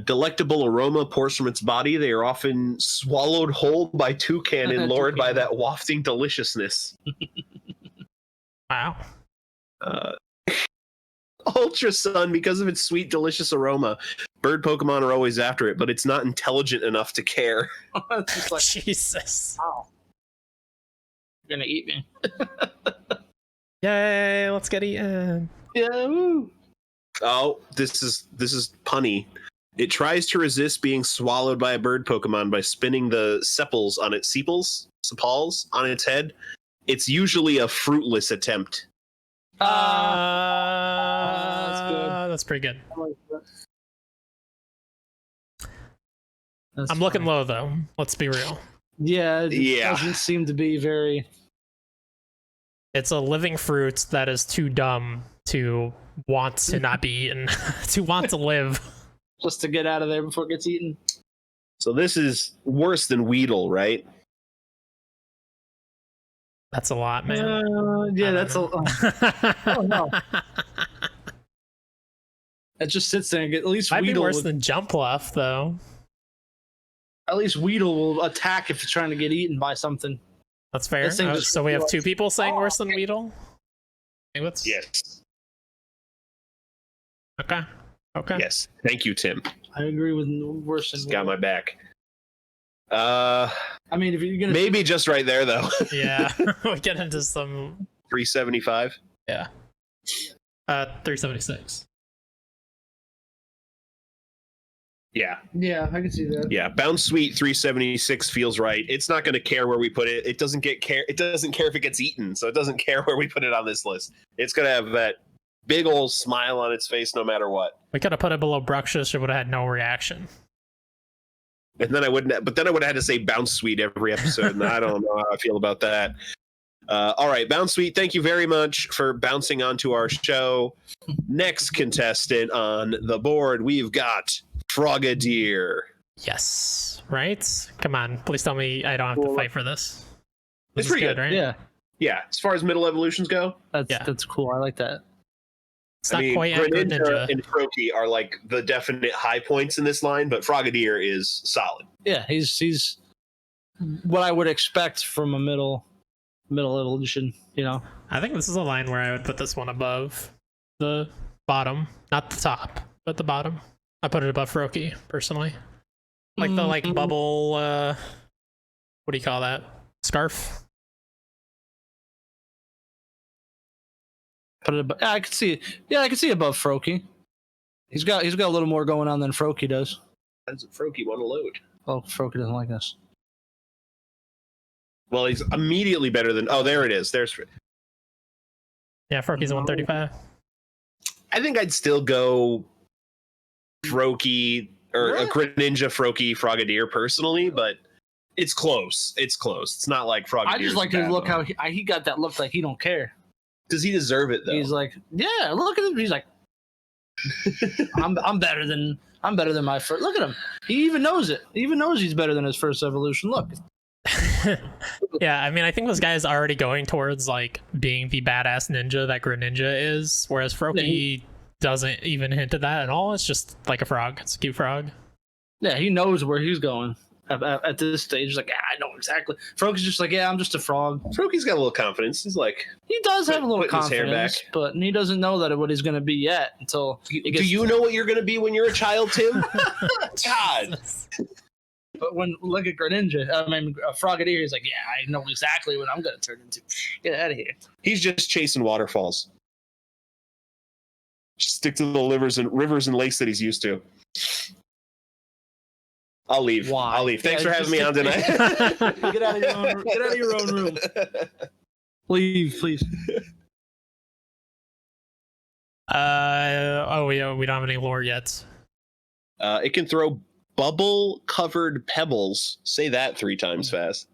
Delectable aroma pours from its body. They are often swallowed whole by toucan and lured by that wafting deliciousness. Wow. Ultra Sun, because of its sweet, delicious aroma, bird Pokemon are always after it, but it's not intelligent enough to care. It's just like, Jesus. wow. You're gonna eat me. Yay, let's get eaten. Yeah. Woo. Oh, this is punny. It tries to resist being swallowed by a bird Pokemon by spinning the sepals on its sepals on its head. It's usually a fruitless attempt. That's good. That's pretty good. That's I'm looking fine. low though. Let's be real. Yeah, it Yeah. doesn't seem to be very. It's a living fruit that is too dumb to want to not be eaten, to want to live. Just to get out of there before it gets eaten. So this is worse than Weedle, right? That's a lot, man. Yeah, that's a. oh no. It just sits there and at least Might be Weedle. worse than Jumpluff, though. At least Weedle will attack if it's trying to get eaten by something. That's fair. This thing just So we have two realized- people saying worse than Weedle. Hey, what's... Yes. Okay. Okay. Yes. Thank you, Tim. I agree with worse than. Just got my back. I mean, if you're gonna. Maybe just right there though. Yeah. We get into some. 375. Yeah. 376. Yeah. Yeah, I can see that. Yeah, Bounce Sweet 376 feels right. It's not going to care where we put it. It doesn't care if it gets eaten, so it doesn't care where we put it on this list. It's going to have that big old smile on its face no matter what. We could have put it below Bruxish. It would have had no reaction. And then I wouldn't have had to say Bounce Sweet every episode, and I don't know how I feel about that. All right, Bounce Sweet, thank you very much for bouncing onto our show. Next contestant on the board, we've got Frogadier. Yes. Right? Come on. Please tell me I don't have to fight for this. This It's is pretty good, right? Yeah, Yeah, as far as middle evolutions go, that's cool. I like that. It's not quite a good ninja. and Froakie are like the definite high points in this line, but Frogadier is solid. Yeah, he's what I would expect from a middle evolution. You know. I think this is a line where I would put this one above the bottom. Not the top, but the bottom. I put it above Froakie, personally. Like the Mm-hmm. bubble, what do you call that? Scarf? Put it above. Yeah, I could see. Yeah, I could see above Froakie. He's got a little more going on than Froakie does. How does Froakie want to load? Oh, Froakie doesn't like us. Well, he's immediately better than. Oh, there it is. There's. Yeah, Froakie's a 135. I think I'd still go Froakie or a Greninja, Froakie, Frogadier personally, but it's close. It's close. It's not like Frogadier. I just like his look. How he got that look like he don't care. Does he deserve it though? He's like, yeah, look at him. He's like, I'm better than my first. Look at him. He even knows it. He even knows he's better than his first evolution. Look. Yeah, I mean, I think this guy is already going towards like being the badass ninja that Greninja is, whereas Froakie doesn't even hint at that at all. It's just like a frog. It's a cute frog. Yeah, he knows where he's going. at this stage. He's like, yeah, I know exactly. Froak's just like, yeah, I'm just a frog. Froakie's got a little confidence. He's like, He does have a little putting his hair confidence, back. but he doesn't know that what he's going to be yet until he do gets. you know what you're going to be when you're a child, Tim? God. But when look at Greninja, Frogadier, he's like, yeah, I know exactly what I'm going to turn into. Get out of here. He's just chasing waterfalls. Stick to the rivers and lakes that he's used to. I'll leave. Why? I'll leave. Thanks Yeah, for having me on tonight. Get out of your own room. Leave, please. We don't have any lore yet. It can throw bubble-covered pebbles. Say that 3 times fast.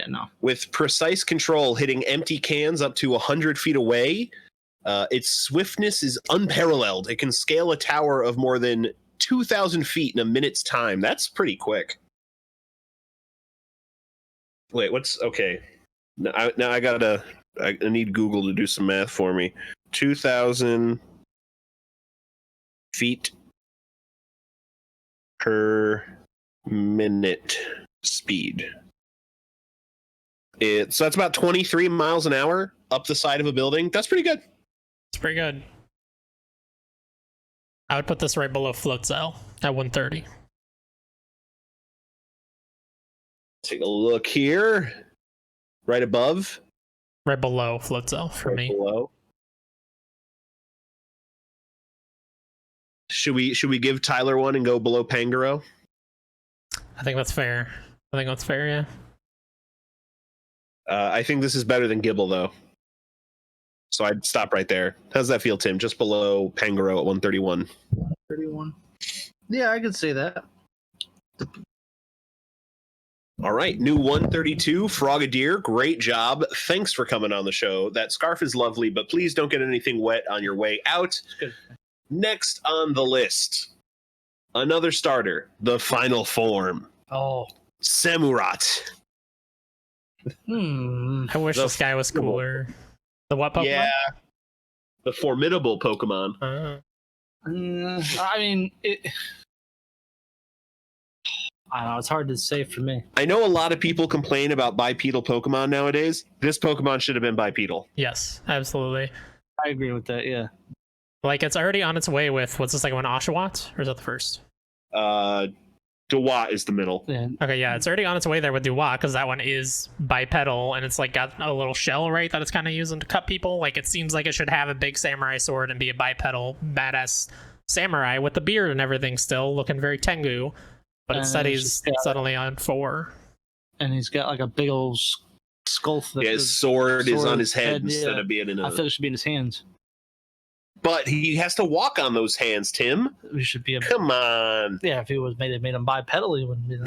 No. With precise control, hitting empty cans up to 100 feet away. Its swiftness is unparalleled. It can scale a tower of more than 2,000 feet in a minute's time. That's pretty quick. Wait, what's okay? Now I need Google to do some math for me. 2,000 feet per minute speed. So that's about 23 miles an hour up the side of a building. That's pretty good. It's pretty good. I would put this right below Floatzel at 130. Take a look here. Right above. Right below Floatzel for Right me. below. Should we give Tyler one and go below Pangoro? I think that's fair. Yeah. I think this is better than Gibble, though. So I'd stop right there. How's that feel, Tim? Just below Pangoro at 131. 31. Yeah, I could say that. All right, new 132, Frogadier. Great job. Thanks for coming on the show. That scarf is lovely, but please don't get anything wet on your way out. Good. Next on the list, another starter, the final form, Oh. Samurott. I wish The this guy was cooler. The what Pokemon? Yeah, the formidable Pokemon. I mean, I don't know. It's hard to say for me. I know a lot of people complain about bipedal Pokemon nowadays. This Pokemon should have been bipedal. Yes, absolutely. I agree with that. Yeah. Like, it's already on its way with, what's the second one, Oshawott? Or is that the first? Dewott is the middle. Yeah. Okay, yeah, it's already on its way there with Dewott, because that one is bipedal, and it's like got a little shell, right, that it's kind of using to cut people. Like, it seems like it should have a big samurai sword and be a bipedal badass samurai with the beard and everything still, looking very Tengu. But instead he's suddenly on 4. And he's got like a big old skull. Yeah, his sword is on his head yeah. instead of being in I a... feel it should be in his hands. But he has to walk on those hands, Tim. We should be. Come on. Yeah, if he was made him bipedal, he wouldn't be.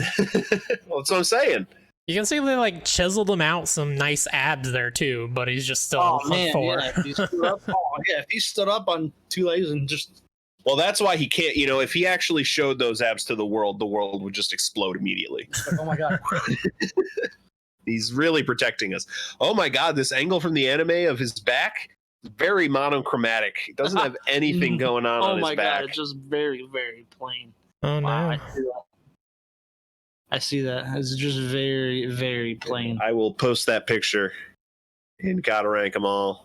Well, that's what I'm saying. You can see they like chiseled him out some nice abs there too, but he's just still on 4. Yeah, if he stood up on 2 legs and just. Well, that's why he can't, if he actually showed those abs to the world would just explode immediately. Like, oh my god. He's really protecting us. Oh my god, this angle from the anime of his back, very monochromatic. He doesn't have anything going on his back. Oh my god, it's just very, very plain. Oh no. Wow, I see that. It's just very, very plain. I will post that picture and gotta rank them all.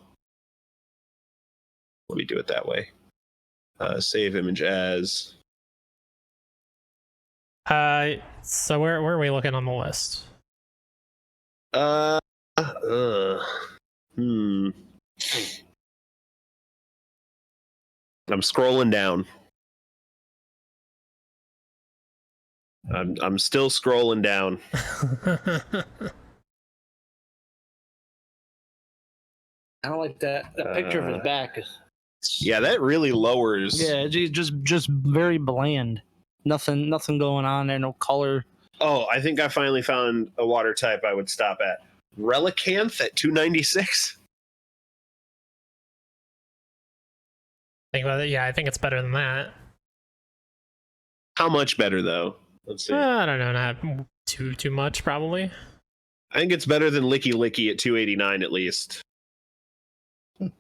Let me do it that way. Save image as. So where are we looking on the list? I'm scrolling down. I'm still scrolling down. I don't like that. The picture of his back. Yeah, that really lowers. Yeah, just very bland. Nothing going on there. No color. Oh, I think I finally found a water type I would stop at. Relicanth at 296. Think about it. Yeah, I think it's better than that. How much better though? Let's see. I don't know, not too much probably. I think it's better than Licky Licky at 289 at least.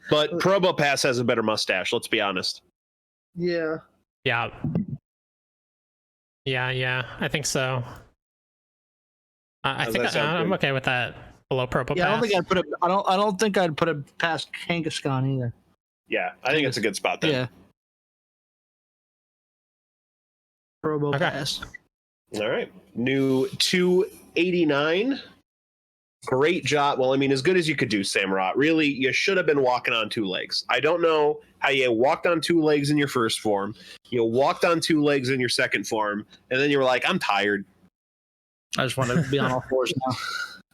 But Probopass has a better mustache, let's be honest. Yeah. Yeah, I think so. I Does think that sound I'm good? okay with that below Probopass. Yeah, I don't think I'd put it. I don't think I'd put it past Kangaskhan either. Yeah, I think it's a good spot then. Yeah. Probopass. All right. New 289. Great job. Well, I mean, as good as you could do, Samurott. Really, you should have been walking on 2 legs. I don't know how you walked on 2 legs in your first form. You walked on 2 legs in your second form, and then you were like, I'm tired. I just want to be on all fours now.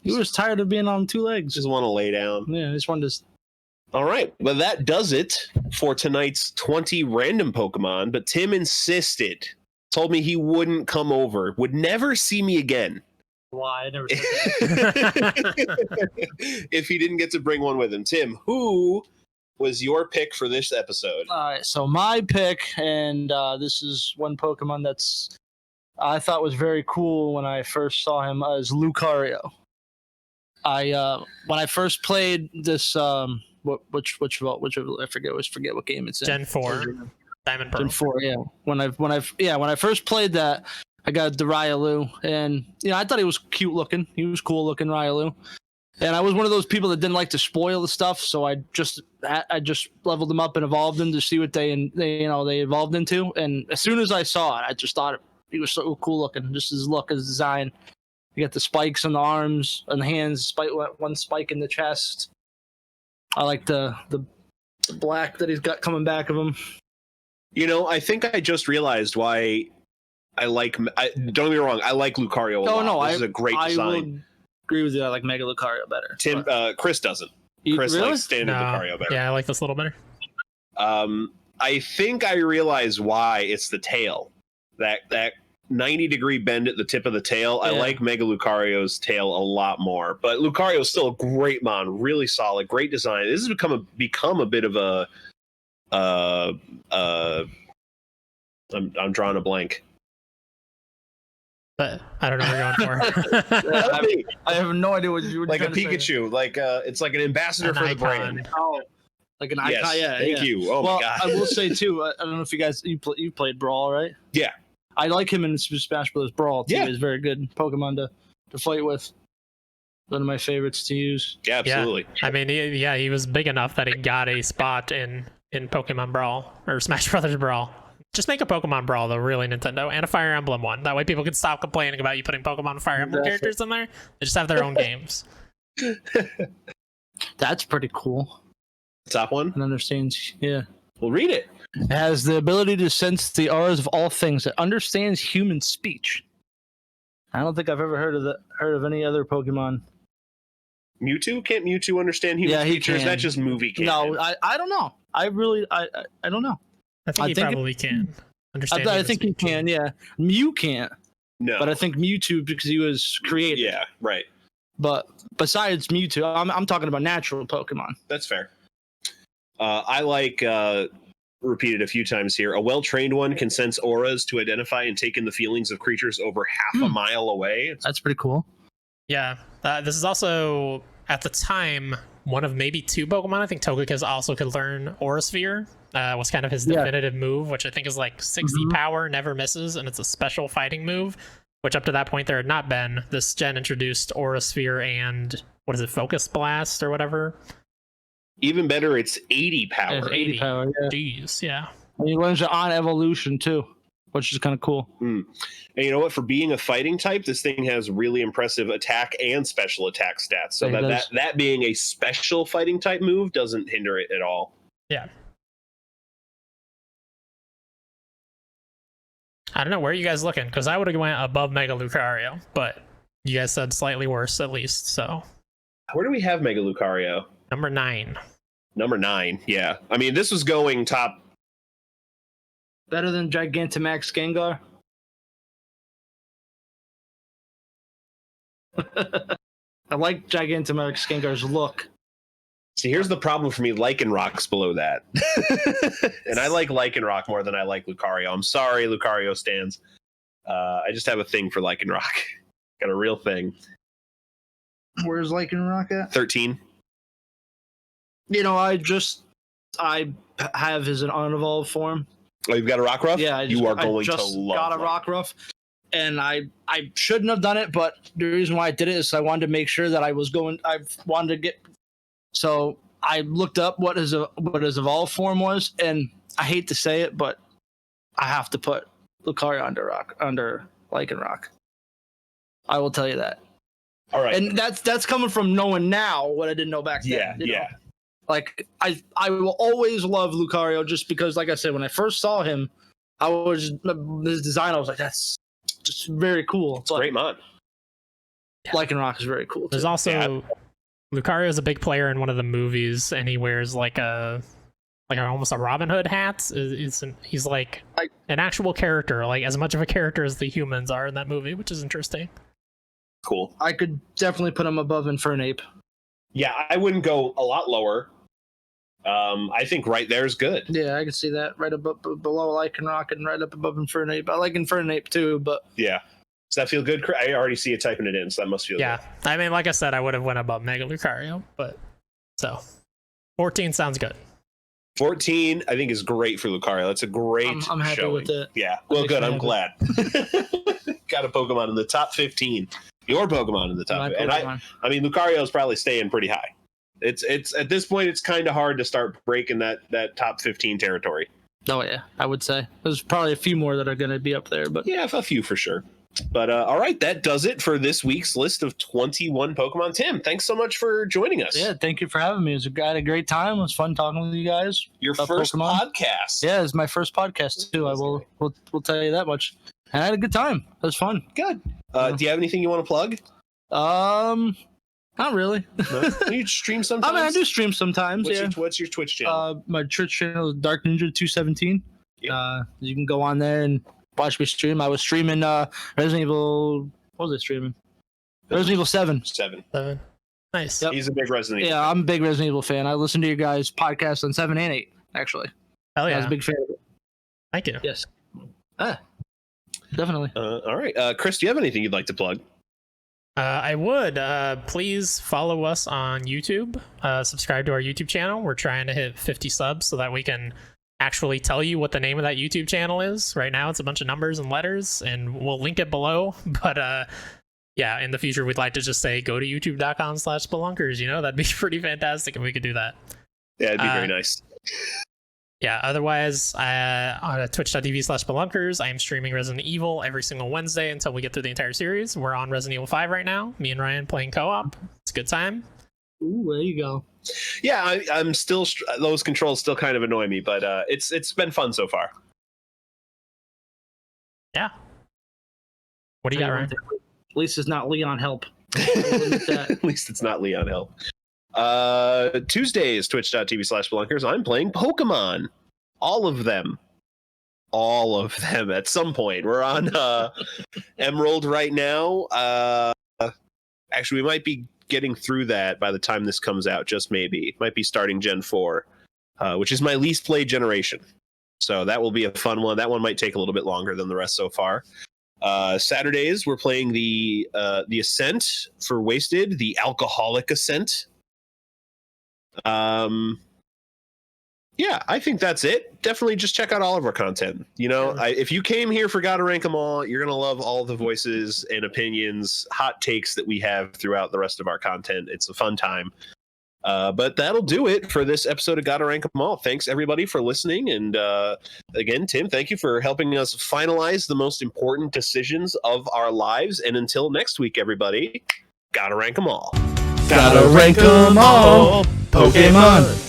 He was tired of being on 2 legs. Just want to lay down. Yeah, I just wanted to. All right. Well, that does it for tonight's 20 random Pokemon. But Tim insisted, told me he wouldn't come over, would never see me again Why? I never said that. if he didn't get to bring one with him. Tim, who was your pick for this episode? All right, so my pick, and this is one Pokemon that's I thought was very cool when I first saw him, is Lucario. When I first played this, which I forget what game it's in. Gen 4, Diamond Pearl. Gen 4, yeah. When I first played that, I got the Ryalu, and I thought he was cute looking. He was cool looking, Ryalu. And I was one of those people that didn't like to spoil the stuff, so I just leveled him up and evolved him to see what they evolved into. And as soon as I saw it, I just thought he was so cool looking, just his look, his design. You got the spikes on the arms and the hands, one spike in the chest. I like the black that he's got coming back of him. I think I just realized why I like. Don't get me wrong, I like Lucario a lot. No, this is a great design. I will agree with you. I like Mega Lucario better. Tim, Chris doesn't. Chris really? likes standard Lucario better. Yeah, I like this a little better. I think I realize why it's the tail. That 90-degree bend at the tip of the tail. Yeah. I like Mega Lucario's tail a lot more. But Lucario's still a great mon, really solid, great design. This has become a bit of a I'm drawing a blank. But I don't know what you're going for. I have no idea what you were like a trying to say. Pikachu, it's like an ambassador An for the icon. brand. Oh, like an icon. Yes, Yeah, thank you. Oh well, my god. I will say too. I don't know if you guys you played Brawl, right? Yeah. I like him in Smash Bros. Brawl too. Yeah. He's very good Pokemon to fight with. One of my favorites to use. Yeah, absolutely. I mean, he was big enough that he got a spot in Pokemon Brawl or Smash Brothers Brawl. Just make a Pokemon Brawl, though, really, Nintendo, and a Fire Emblem one. That way people can stop complaining about you putting Pokemon and Fire Emblem characters in there. They just have their own games. That's pretty cool. Top one? It understands. Yeah. We'll read it. It has the ability to sense the auras of all things. It understands human speech. I don't think I've ever heard of any other Pokemon. Mewtwo? Can't Mewtwo understand human speech? Or is that just movie canon? No, I don't know. I don't know. I think he probably can understand. I think he can, yeah. Mew can't. No. But I think Mewtwo, because he was created. Yeah, right. But besides Mewtwo, I'm talking about natural Pokemon. That's fair. I like, repeated a few times here, a well-trained one can sense auras to identify and take in the feelings of creatures over half a mile away. That's pretty cool. Yeah. This is also, at the time, one of maybe 2 Pokemon. I think Togekiss also could learn Aura Sphere. Was kind of his definitive move, which I think is like 60 power, never misses, and it's a special fighting move, which up to that point there had not been. This gen introduced Aura Sphere and, what is it, Focus Blast or whatever? Even better, it's 80 power. It's 80 power, yeah. Jeez, yeah. And he learns it on evolution, too, which is kind of cool. And you know what? For being a fighting type, this thing has really impressive attack and special attack stats. So that being a special fighting type move doesn't hinder it at all. Yeah. I don't know, where are you guys looking? Because I would have went above Mega Lucario, but you guys said slightly worse at least, so. Where do we have Mega Lucario? Number 9. Number 9, yeah. I mean, this was going top. Better than Gigantamax Gengar? I like Gigantamax Gengar's look. See, here's the problem for me. Lycanroc's below that. And I like Lycanroc more than I like Lucario. I'm sorry, Lucario stands. I just have a thing for Lycanroc. Got a real thing. Where's Lycanroc at? 13. I have his unevolved form. Oh, you've got a Rockruff? Yeah, you are going to love got a Lycanroc. Rockruff. and I shouldn't have done it, but the reason why I did it is I wanted to make sure that I wanted to get. So I looked up what his evolved form was, and I hate to say it, but I have to put Lucario under Lycanroc. I will tell you that. All right. And that's coming from knowing now what I didn't know back then. Yeah. Like I will always love Lucario just because, like I said, when I first saw him, his design. I was like, that's just very cool. It's a great mod. Lycanroc is very cool. There's also Lucario is a big player in one of the movies, and he wears like almost a Robin Hood hat. He's like an actual character, like as much of a character as the humans are in that movie, which is interesting. Cool. I could definitely put him above Infernape. Yeah, I wouldn't go a lot lower. I think right there is good. Yeah, I can see that. Right above, below Lycanroc and right up above Infernape. I like Infernape too, but yeah. Does that feel good? I already see it typing it in, so that must feel good. Yeah, I mean, like I said, I would have went above Mega Lucario, but so 14 sounds good. 14, I think, is great for Lucario. That's a great I'm happy showing. with it. Yeah, well, good. I'm glad. Got a Pokemon in the top 15. Your Pokemon in the top 15. And I mean, Lucario is probably staying pretty high. It's at this point, it's kind of hard to start breaking that top 15 territory. Oh yeah, I would say there's probably a few more that are going to be up there, but yeah, a few for sure. But all right, that does it for this week's list of 21 Pokemon. Tim, thanks so much for joining us. Yeah, thank you for having me. I had a great time. It was fun talking with you guys. Your first Pokemon podcast. Yeah, it's my first podcast too. We'll tell you that much. And I had a good time. It was fun. Good. Do you have anything you want to plug? Not really. No? You stream sometimes? I mean, I do stream sometimes. What's your Twitch channel? My Twitch channel is Dark Ninja 217. Yep. You can go on there and watch me stream. I was streaming Resident Evil. What was I streaming? Resident Evil 7. 7. Nice. Yep. He's a big Resident Evil. Yeah, I'm a big Resident Evil fan. I listen to your guys' podcast on 7 and 8, actually. Hell yeah. I was a big fan of it. Thank you. Yes. Definitely. All right. Chris, do you have anything you'd like to plug? I would. Please follow us on YouTube. Subscribe to our YouTube channel. We're trying to hit 50 subs so that we can actually tell you what the name of that YouTube channel is. Right now, it's a bunch of numbers and letters, and we'll link it below. But yeah, in the future, we'd like to just say go to youtube.com/spelunkers. That'd be pretty fantastic if we could do that. Yeah, it'd be very nice. Yeah, otherwise, on twitch.tv/spelunkers, I am streaming Resident Evil every single Wednesday until we get through the entire series. We're on Resident Evil 5 right now. Me and Ryan playing co-op. It's a good time. Ooh, there you go. Yeah, I'm still those controls still kind of annoy me, but it's been fun so far. Yeah. What do you got, Ryan? At least it's not Leon Help. At least it's not Leon Help. Tuesdays, twitch.tv/spelunkers. I'm playing Pokemon. All of them at some point. We're on Emerald right now. Actually, we might be getting through that by the time this comes out, just maybe. Might be starting Gen 4, which is my least played generation. So that will be a fun one. That one might take a little bit longer than the rest so far. Saturdays, we're playing the Ascent for Wasted, the Alcoholic Ascent. Yeah, I think that's it. Definitely just check out all of our content. If you came here for Gotta Rank 'Em All, you're gonna love all the voices and opinions, hot takes that we have throughout the rest of our content. It's a fun time. But that'll do it for this episode of Gotta Rank 'Em All. Thanks everybody for listening, and again, Tim, thank you for helping us finalize the most important decisions of our lives. And until next week, everybody, gotta rank 'em all. Gotta rank 'em all, Pokemon.